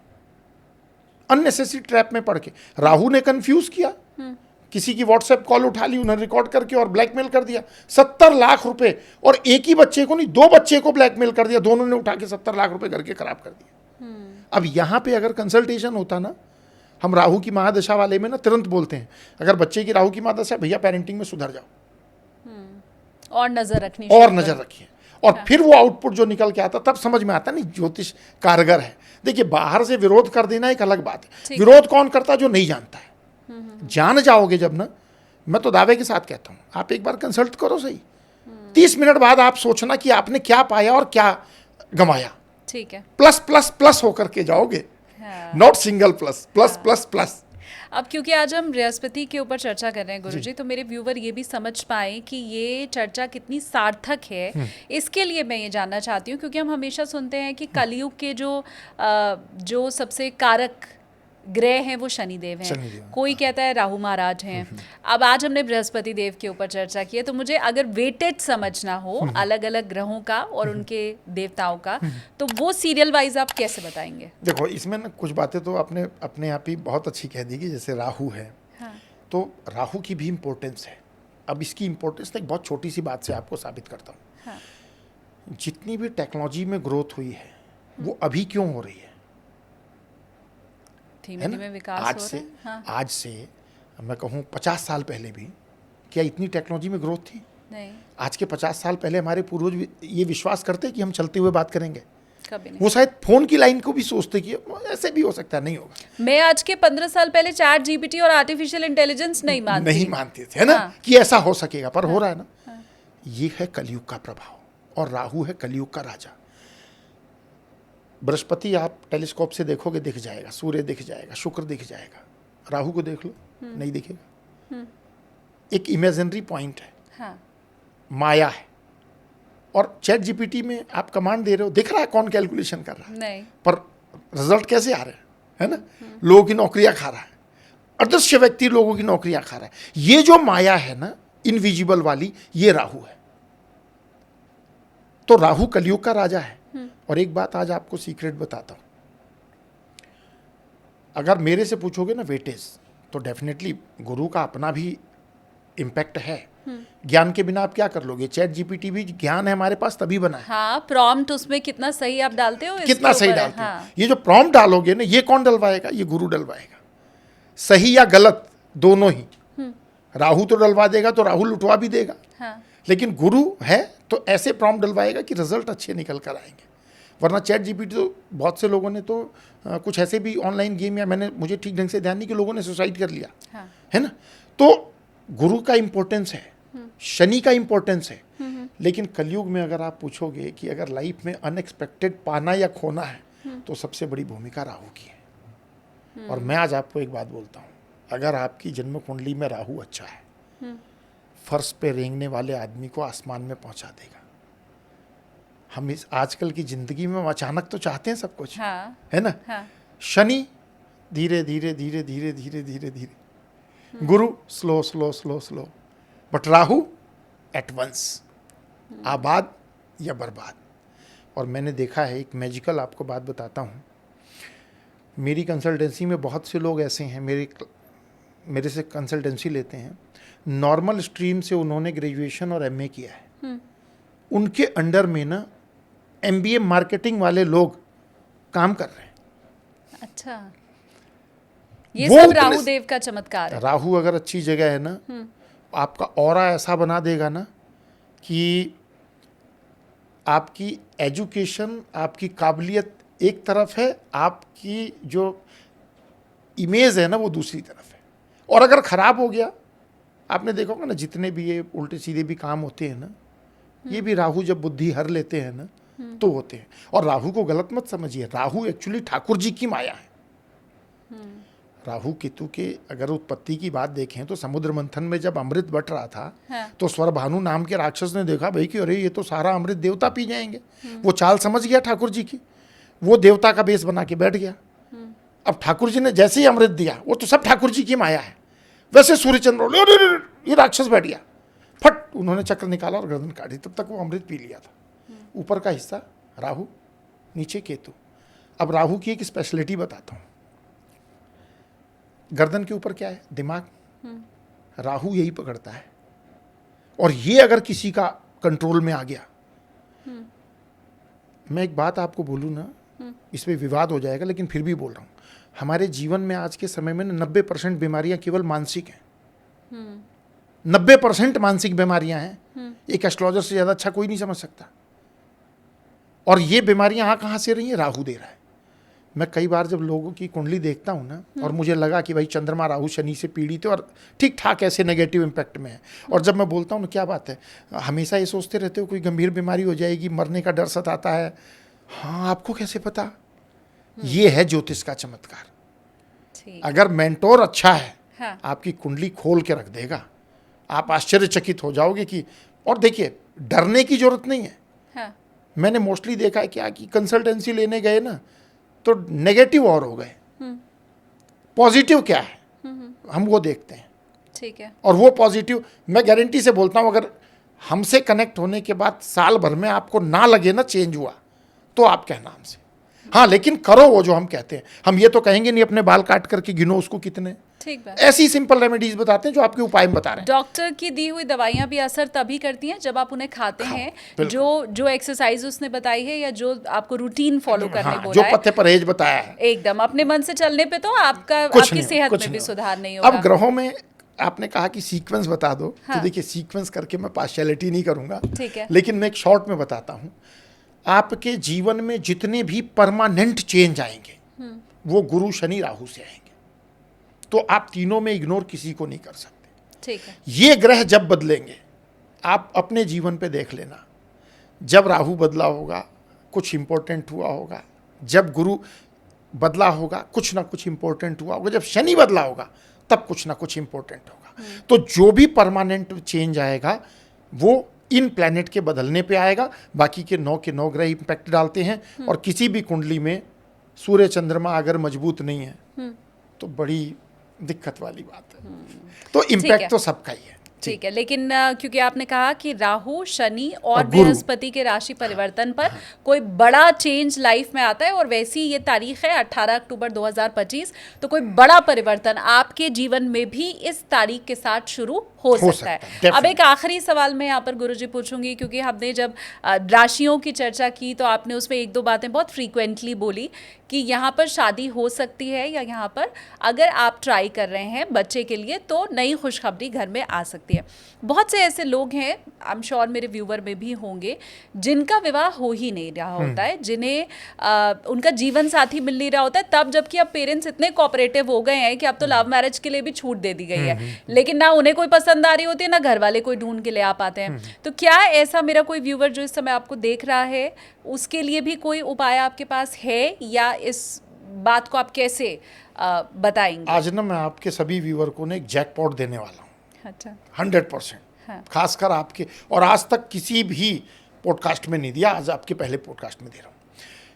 [SPEAKER 1] अननेसेसरी ट्रैप में पड़ के। राहु ने कंफ्यूज किया, किसी की व्हाट्सएप कॉल उठा ली, उन्हें रिकॉर्ड करके और ब्लैकमेल कर दिया। 70 लाख रुपए, और एक ही बच्चे को नहीं, 2 बच्चे को ब्लैकमेल कर दिया। दोनों ने उठा के 70 लाख रुपए घर के खराब कर दिए। अब यहां पे अगर कंसल्टेशन होता ना, हम राहु की महादशा वाले में ना तुरंत बोलते हैं, अगर बच्चे की राहु की महादशा, भैया पेरेंटिंग में सुधर जाओ
[SPEAKER 2] और नजर रखनी
[SPEAKER 1] और
[SPEAKER 2] शुरू
[SPEAKER 1] नजर
[SPEAKER 2] करो।
[SPEAKER 1] रखिए। और फिर वो आउटपुट जो निकल के आता तब समझ में आता नहीं ज्योतिष कारगर है। देखिए, बाहर से विरोध कर देना एक अलग बात है।
[SPEAKER 2] ठीक
[SPEAKER 1] विरोध कौन करता है? जो नहीं जानता है। जान जाओगे जब ना, मैं तो दावे के साथ कहता हूं, आप एक बार कंसल्ट करो सही। 30 मिनट बाद आप सोचना कि आपने क्या पाया और क्या गंवाया।
[SPEAKER 2] ठीक है।
[SPEAKER 1] प्लस प्लस प्लस होकर के जाओगे,
[SPEAKER 2] हाँ।
[SPEAKER 1] Not single plus, plus plus plus.
[SPEAKER 2] अब क्योंकि आज हम बृहस्पति के ऊपर चर्चा कर रहे हैं गुरुजी, तो मेरे व्यूवर ये भी समझ पाए कि ये चर्चा कितनी सार्थक है, इसके लिए मैं ये जानना चाहती हूँ। क्योंकि हम हमेशा सुनते हैं कि कलयुग के जो सबसे कारक ग्रह हैं वो शनिदेव हैं,
[SPEAKER 1] शनिदेव,
[SPEAKER 2] कोई कहता है राहु महाराज हैं। अब आज हमने बृहस्पति देव के ऊपर चर्चा की है, तो मुझे अगर वेटेज समझना हो अलग अलग ग्रहों का और उनके देवताओं का, तो वो सीरियल वाइज आप कैसे बताएंगे?
[SPEAKER 1] देखो, इसमें ना कुछ बातें तो आपने अपने आप ही बहुत अच्छी कह दी कि जैसे राहु है,
[SPEAKER 2] हाँ।
[SPEAKER 1] तो राहु की भी इम्पोर्टेंस है। अब इसकी इम्पोर्टेंस एक बहुत छोटी सी बात से आपको साबित करता हूँ।
[SPEAKER 2] हाँ।
[SPEAKER 1] जितनी भी टेक्नोलॉजी में ग्रोथ हुई है वो अभी क्यों हो रही है?
[SPEAKER 2] धीमे
[SPEAKER 1] है ना?
[SPEAKER 2] धीमे विकास
[SPEAKER 1] आज
[SPEAKER 2] हो
[SPEAKER 1] से
[SPEAKER 2] रहा है। हाँ।
[SPEAKER 1] आज से मैं कहूँ 50 साल पहले भी क्या इतनी टेक्नोलॉजी में ग्रोथ थी?
[SPEAKER 2] नहीं,
[SPEAKER 1] आज के 50 साल पहले हमारे पूर्वज ये विश्वास करते कि हम चलते हुए बात करेंगे?
[SPEAKER 2] कभी नहीं।
[SPEAKER 1] वो शायद फोन की लाइन को भी सोचते कि ऐसे भी हो सकता है, नहीं होगा।
[SPEAKER 2] मैं आज के 15 साल पहले चैट जीपीटी और आर्टिफिशियल इंटेलिजेंस नहीं मानती।
[SPEAKER 1] नहीं मानते थे, है ना?
[SPEAKER 2] हाँ।
[SPEAKER 1] कि ऐसा हो सकेगा, पर हो रहा है ना। ये है कलयुग का प्रभाव, और राहु है कलयुग का राजा। बृहस्पति आप टेलीस्कोप से देखोगे दिख जाएगा, सूर्य दिख जाएगा, शुक्र दिख जाएगा। राहु को देख लो, नहीं दिखेगा। एक इमेजिनरी पॉइंट है,
[SPEAKER 2] हाँ।
[SPEAKER 1] माया है। और चैट जीपीटी में आप कमांड दे रहे हो, दिख रहा है कौन कैलकुलेशन कर रहा है,
[SPEAKER 2] नहीं,
[SPEAKER 1] पर रिजल्ट कैसे आ रहे हैं, है ना? लोगों की नौकरियां खा रहा है, अदृश्य व्यक्ति लोगों की नौकरियां खा रहा है। ये जो माया है ना इनविजिबल वाली, ये राहु है। तो राहु कलयुग का राजा है। और एक बात आज आपको सीक्रेट बताता हूं, अगर मेरे से पूछोगे ना वेटेज, तो डेफिनेटली गुरु का अपना भी इम्पैक्ट है। ज्ञान के बिना आप क्या कर लोगे? चैट जीपीटी भी ज्ञान है हमारे पास तभी बना है।
[SPEAKER 2] हाँ, प्रॉम्प्ट उसमें कितना सही आप डालते हो,
[SPEAKER 1] कितना
[SPEAKER 2] इसके
[SPEAKER 1] सही
[SPEAKER 2] ऊपर है।
[SPEAKER 1] डालते हो।
[SPEAKER 2] हाँ,
[SPEAKER 1] ये जो प्रॉम्प्ट डालोगे ना, ये कौन डलवाएगा? ये गुरु डलवाएगा। सही या गलत दोनों ही। राहु तो डलवा देगा, तो राहु लुटवा भी देगा।
[SPEAKER 2] हाँ,
[SPEAKER 1] लेकिन गुरु है तो ऐसे प्रॉम्प्ट डलवाएगा कि रिजल्ट अच्छे निकल कर आएंगे। वरना चैट जीपीटी तो बहुत से लोगों ने तो कुछ ऐसे भी ऑनलाइन गेम, या मुझे ठीक ढंग से ध्यान नहीं कि लोगों ने सुसाइड कर लिया,
[SPEAKER 2] हाँ,
[SPEAKER 1] है ना? तो गुरु का इंपॉर्टेंस है, शनि का इंपॉर्टेंस है। लेकिन कलयुग में अगर आप पूछोगे कि अगर लाइफ में अनएक्सपेक्टेड पाना या खोना है, तो सबसे बड़ी भूमिका राहु की है। और मैं आज आपको एक बात बोलता हूँ, अगर आपकी जन्म कुंडली में राहु अच्छा है, फर्श पे रेंगने वाले आदमी को आसमान में पहुंचा देगा। हम इस आजकल की जिंदगी में अचानक तो चाहते हैं सब कुछ,
[SPEAKER 2] हाँ,
[SPEAKER 1] है ना?
[SPEAKER 2] हाँ,
[SPEAKER 1] शनि धीरे धीरे धीरे धीरे धीरे धीरे धीरे, गुरु slow slow slow slow, but Rahu at once, आबाद या बर्बाद। और मैंने देखा है, एक मैजिकल आपको बात बताता हूँ, मेरी कंसल्टेंसी में बहुत से लोग ऐसे हैं, मेरे से कंसल्टेंसी लेते हैं, नॉर्मल स्ट्रीम से उन्होंने ग्रेजुएशन और एमए किया है, उनके अंडर में ना एमबीए मार्केटिंग वाले लोग काम कर रहे हैं।
[SPEAKER 2] अच्छा, ये
[SPEAKER 1] वो
[SPEAKER 2] सब
[SPEAKER 1] उतने-
[SPEAKER 2] राहु देव का चमत्कार है।
[SPEAKER 1] राहु अगर अच्छी जगह है ना, आपका ऑरा ऐसा बना देगा ना कि आपकी एजुकेशन, आपकी काबिलियत एक तरफ है, आपकी जो इमेज है ना वो दूसरी तरफ है। और अगर खराब हो गया, आपने देखा होगा ना, जितने भी ये उल्टे सीधे भी काम होते हैं ना, ये भी राहु जब बुद्धि हर लेते हैं ना तो होते हैं। और राहु को गलत मत समझिए, राहु एक्चुअली ठाकुर जी की माया है। राहु केतु के अगर उत्पत्ति की बात देखें तो समुद्र मंथन में जब अमृत बट रहा था,
[SPEAKER 2] हाँ,
[SPEAKER 1] तो स्वरभानु नाम के राक्षस ने देखा भाई कि अरे ये तो सारा अमृत देवता पी जाएंगे। वो चाल समझ गया ठाकुर जी की, वो देवता का बेस बना के बैठ गया। अब ठाकुर जी ने जैसे ही अमृत दिया, वो तो सब ठाकुर जी की माया है। वैसे सूर्यचंद्र बोले अरे अरे, ये राक्षस बैठ गया, फट उन्होंने चक्र निकाला और गर्दन काटी। तब तक वो अमृत पी लिया था। ऊपर का हिस्सा राहु, नीचे केतु। अब राहु की एक स्पेशलिटी बताता हूँ, गर्दन के ऊपर क्या है? दिमाग। राहु यही पकड़ता है। और ये अगर किसी का कंट्रोल में आ गया, मैं एक बात आपको बोलूँ ना, इसमें विवाद हो जाएगा लेकिन फिर भी बोल रहा हूँ, हमारे जीवन में आज के समय में 90% बीमारियां केवल मानसिक हैं। 90% मानसिक बीमारियां हैं। एक एस्ट्रोलॉजर से ज़्यादा अच्छा कोई नहीं समझ सकता। और ये बीमारियां कहाँ से रही हैं? राहु दे रहा है। मैं कई बार जब लोगों की कुंडली देखता हूँ ना, और मुझे लगा कि भाई चंद्रमा राहु शनि से पीड़ित है और ठीक ठाक ऐसे नेगेटिव इम्पैक्ट में है, और जब मैं बोलता हूँ ना क्या बात है, हमेशा ये सोचते रहते हो कोई गंभीर बीमारी हो जाएगी, मरने का डर सताता है। हाँ, आपको कैसे पता? ये है ज्योतिष का चमत्कार।
[SPEAKER 2] ठीक,
[SPEAKER 1] अगर मेंटोर अच्छा है,
[SPEAKER 2] हाँ,
[SPEAKER 1] आपकी कुंडली खोल के रख देगा, आप आश्चर्यचकित हो जाओगे कि। और देखिए, डरने की जरूरत नहीं है।
[SPEAKER 2] हाँ,
[SPEAKER 1] मैंने मोस्टली देखा है क्या कि कंसल्टेंसी लेने गए ना तो नेगेटिव और हो गए, पॉजिटिव क्या है हम वो देखते हैं।
[SPEAKER 2] ठीक है,
[SPEAKER 1] और वो पॉजिटिव, मैं गारंटी से बोलता हूँ, अगर हमसे कनेक्ट होने के बाद साल भर में आपको ना लगे ना चेंज हुआ, तो आप कहना हमसे। हाँ, लेकिन करो वो जो हम कहते हैं। हम ये तो कहेंगे नहीं अपने बाल काट करके गिनो उसको कितने।
[SPEAKER 2] ठीक बात।
[SPEAKER 1] ऐसी सिंपल रेमेडीज बताते हैं जो आपके उपाय में बता रहे हैं।
[SPEAKER 2] डॉक्टर की दी हुई दवाइयां भी असर तभी करती हैं जब आप उन्हें खाते हैं,
[SPEAKER 1] बिल्कुल।
[SPEAKER 2] जो एक्सरसाइज उसने बताई है या जो आपको रूटीन फॉलो करने
[SPEAKER 1] हाँ,
[SPEAKER 2] बोला
[SPEAKER 1] जो
[SPEAKER 2] है,
[SPEAKER 1] पथ्य परहेज बताया है,
[SPEAKER 2] एकदम अपने मन से चलने पे तो आपकी
[SPEAKER 1] नहीं,
[SPEAKER 2] सेहत
[SPEAKER 1] कुछ
[SPEAKER 2] में भी
[SPEAKER 1] नहीं
[SPEAKER 2] सुधार नहीं
[SPEAKER 1] अब
[SPEAKER 2] होगा।
[SPEAKER 1] ग्रहों में आपने कहा कि सीक्वेंस बता दो,
[SPEAKER 2] हाँ।
[SPEAKER 1] तो देखिए सीक्वेंस करके मैं पार्शियलिटी नहीं करूंगा,
[SPEAKER 2] ठीक है।
[SPEAKER 1] लेकिन मैं एक शॉर्ट में बताता हूं। आपके जीवन में जितने भी परमानेंट चेंज आएंगे वो गुरु शनि राहु से आएंगे। तो आप तीनों में इग्नोर किसी को नहीं कर सकते।
[SPEAKER 2] ठीक है,
[SPEAKER 1] ये ग्रह जब बदलेंगे, आप अपने जीवन पे देख लेना, जब राहु बदला होगा कुछ इंपॉर्टेंट हुआ होगा, जब गुरु बदला होगा कुछ ना कुछ इंपॉर्टेंट हुआ होगा, जब शनि बदला होगा तब कुछ ना कुछ इंपॉर्टेंट होगा। तो जो भी परमानेंट चेंज आएगा वो इन प्लैनेट के बदलने पे आएगा। बाकी के 9 के 9 ग्रह इम्पैक्ट डालते हैं और किसी भी कुंडली में सूर्य चंद्रमा अगर मजबूत नहीं है तो बड़ी दिक्कत वाली बात है। तो इम्पैक्ट तो सबका ही है।
[SPEAKER 2] ठीक है, लेकिन क्योंकि आपने कहा कि राहु, शनि और
[SPEAKER 1] गुरु।
[SPEAKER 2] बृहस्पति के राशि परिवर्तन पर कोई बड़ा चेंज लाइफ में आता है और वैसी ये तारीख है 18 अक्टूबर 2025, तो कोई बड़ा परिवर्तन आपके जीवन में भी इस तारीख के साथ शुरू हो सकता है।
[SPEAKER 1] definitely।
[SPEAKER 2] अब एक आखिरी सवाल मैं यहाँ पर गुरुजी पूछूंगी, क्योंकि हमने जब राशियों की चर्चा की तो आपने उसमें एक दो बातें बहुत फ्रीक्वेंटली बोली कि यहाँ पर शादी हो सकती है या यहाँ पर अगर आप ट्राई कर रहे हैं बच्चे के लिए तो नई खुशखबरी घर में आ सकती है। बहुत से ऐसे लोग हैं, आई एम श्योर मेरे व्यूवर में भी होंगे, जिनका विवाह हो ही नहीं रहा होता है, जिन्हें उनका जीवन साथी मिल नहीं रहा होता है, तब जबकि अब पेरेंट्स इतने कोऑपरेटिव हो गए हैं कि अब तो लव मैरिज के लिए भी छूट दे दी गई है, लेकिन ना उन्हें कोई पसंद आ रही होती है ना घर वाले कोई ढूंढ के ले आ पाते हैं। तो क्या ऐसा मेरा कोई व्यूवर जो इस समय आपको देख रहा है उसके लिए भी कोई उपाय आपके पास है, या इस बात को आप कैसे बताएंगे?
[SPEAKER 1] आज ना मैं आपके सभी व्यूवर को ना एक जैकपॉट देने वाला हूँ।
[SPEAKER 2] अच्छा,
[SPEAKER 1] 100%।
[SPEAKER 2] हाँ।
[SPEAKER 1] खासकर आपके, और आज तक किसी भी पॉडकास्ट में नहीं दिया, आज आपके पहले पॉडकास्ट में दे रहा हूँ।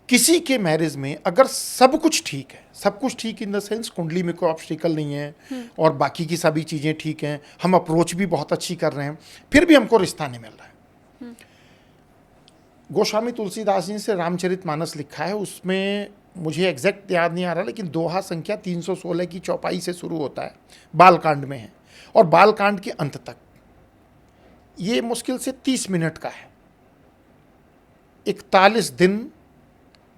[SPEAKER 1] किसी के मैरिज में अगर सब कुछ ठीक है, सब कुछ ठीक इन द सेंस कुंडली में कोई ऑब्स्टिकल नहीं है और बाकी की सभी चीज़ें ठीक हैं, हम अप्रोच भी बहुत अच्छी कर रहे हैं, फिर भी हमको रिश्ता नहीं मिल रहा है। गोस्वामी तुलसीदास जी ने से रामचरितमानस लिखा है, उसमें मुझे एग्जैक्ट याद नहीं आ रहा, लेकिन दोहा संख्या 316 की चौपाई से शुरू होता है, बालकांड में है, और बालकांड के अंत तक ये मुश्किल से 30 मिनट का है। 41 दिन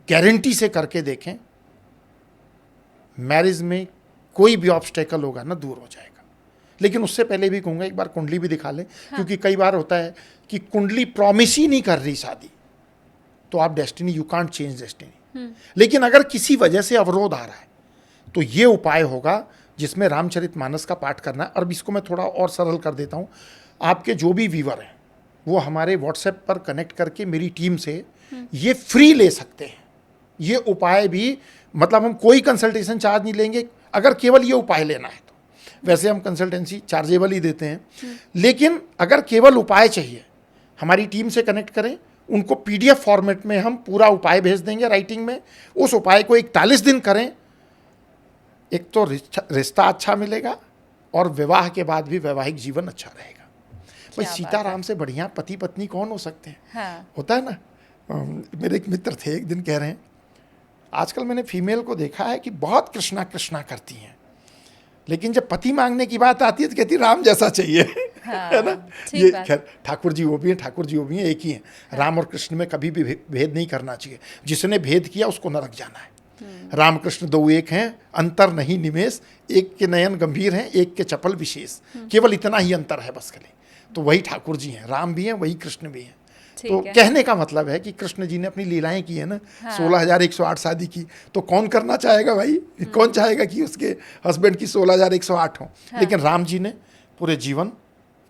[SPEAKER 1] गारंटी से करके देखें, मैरिज में कोई भी ऑब्स्टेकल होगा ना दूर हो जाएगा। लेकिन उससे पहले भी कहूँगा एक बार कुंडली भी दिखा लें। हाँ। क्योंकि कई बार होता है कि कुंडली प्रॉमिस ही नहीं कर रही शादी, तो आप destiny, you can't change destiny. लेकिन अगर किसी वजह से अवरोध आ रहा है तो ये उपाय होगा जिसमें रामचरितमानस का पाठ करना है। और इसको मैं थोड़ा और सरल कर देता हूँ, आपके जो भी व्यूवर हैं वो हमारे व्हाट्सएप पर कनेक्ट करके मेरी टीम से ये फ्री ले सकते हैं। ये उपाय भी, मतलब हम कोई कंसल्टेशन चार्ज नहीं लेंगे अगर केवल ये उपाय लेना है तो। वैसे हम कंसल्टेंसी चार्जेबल ही देते हैं, लेकिन अगर केवल उपाय चाहिए हमारी टीम से कनेक्ट करें, उनको पीडीएफ फॉर्मेट में हम पूरा उपाय भेज देंगे राइटिंग में। उस उपाय को 41 दिन करें, एक तो रिश्ता अच्छा मिलेगा और विवाह के बाद भी वैवाहिक जीवन अच्छा रहेगा। भाई सीताराम से बढ़िया पति पत्नी कौन हो सकते हैं? हाँ। होता है ना। मेरे एक मित्र थे, एक दिन कह रहे हैं आजकल मैंने फीमेल को देखा है कि बहुत कृष्णा कृष्णा करती हैं, लेकिन जब पति मांगने की बात आती है तो कहती राम जैसा चाहिए। हाँ, है ना। ये खैर ठाकुर जी वो भी हैं, ठाकुर जी वो भी हैं, एक ही हैं। हाँ। राम और कृष्ण में कभी भी भेद नहीं करना चाहिए, जिसने भेद किया उसको नरक जाना है। रामकृष्ण दो एक हैं, अंतर नहीं निमेष, एक के नयन गंभीर हैं, एक के चपल विशेष, केवल इतना ही अंतर है बस खाली। तो वही ठाकुर जी हैं, राम भी हैं, वही कृष्ण भी हैं। तो कहने का मतलब है कि कृष्ण जी ने अपनी लीलाएं की है ना। हाँ। 16,108 शादी की, तो कौन करना चाहेगा भाई? कौन चाहेगा कि उसके हस्बैंड की 16,108 हो? हाँ। लेकिन राम जी ने पूरे जीवन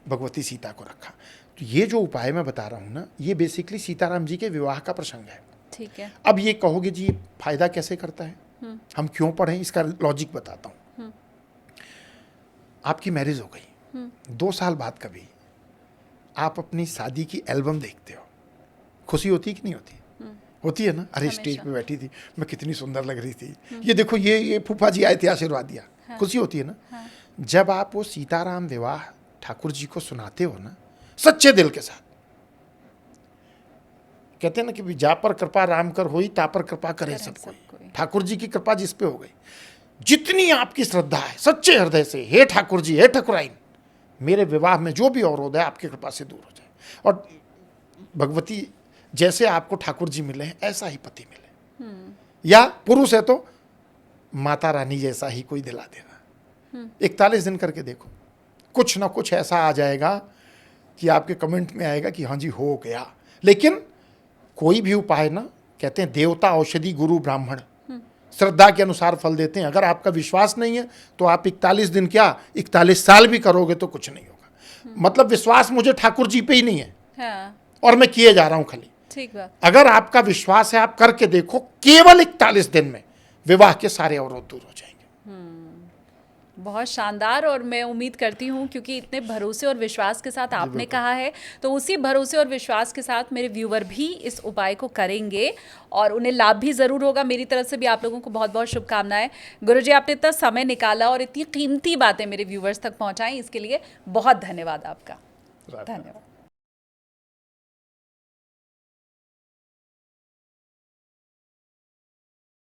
[SPEAKER 1] भगवती सीता को रखा। तो ये जो उपाय मैं बता रहा हूँ ना, ये बेसिकली सीताराम जी के विवाह का प्रसंग है। ठीक है। अब ये कहोगे जी फायदा कैसे करता है, हम क्यों पढ़ें? इसका लॉजिक बताता हूँ। आपकी मैरिज हो गई, 2 साल बाद कभी आप अपनी शादी की एल्बम देखते हो, खुशी होती कि नहीं होती? होती है ना। अरे स्टेज पे बैठी थी मैं, कितनी सुंदर लग रही थी, ये देखो ये फूफा जी आए थे, आशीर्वाद दिया। हाँ। खुशी होती है ना। हाँ। जब आप वो सीताराम विवाह ठाकुर जी को सुनाते हो ना सच्चे दिल के साथ, कहते हैं ना कि जा पर कृपा राम कर होई, ता पर कृपा करे सब कोई। ठाकुर जी की कृपा जिस पे हो गई, जितनी आपकी श्रद्धा है सच्चे हृदय से, हे ठाकुर जी, हे ठाकुराइन, मेरे विवाह में जो भी अवरोध है आपकी कृपा से दूर हो जाए, और भगवती जैसे आपको ठाकुर जी मिले हैं ऐसा ही पति मिले, या पुरुष है तो माता रानी जैसा ही कोई दिला देना। 41 दिन करके देखो, कुछ ना कुछ ऐसा आ जाएगा कि आपके कमेंट में आएगा कि हाँ जी हो गया। लेकिन कोई भी उपाय ना, कहते हैं देवता औषधि गुरु ब्राह्मण श्रद्धा के अनुसार फल देते हैं। अगर आपका विश्वास नहीं है तो आप 41 दिन क्या 41 साल भी करोगे तो कुछ नहीं होगा। मतलब विश्वास मुझे ठाकुर जी पे ही नहीं है। हाँ। और मैं किए जा रहा हूं खाली। ठीक बात। अगर आपका विश्वास है आप करके देखो, केवल 41 दिन में विवाह के सारे अवरोध दूर हो जाएंगे।
[SPEAKER 2] बहुत शानदार। और मैं उम्मीद करती हूँ क्योंकि इतने भरोसे और विश्वास के साथ आपने कहा है, तो उसी भरोसे और विश्वास के साथ मेरे व्यूअर भी इस उपाय को करेंगे और उन्हें लाभ भी ज़रूर होगा। मेरी तरफ से भी आप लोगों को बहुत बहुत शुभकामनाएं। गुरुजी, आपने इतना समय निकाला और इतनी कीमती बातें मेरे व्यूअर्स तक पहुँचाएं, इसके लिए बहुत धन्यवाद आपका। धन्यवाद।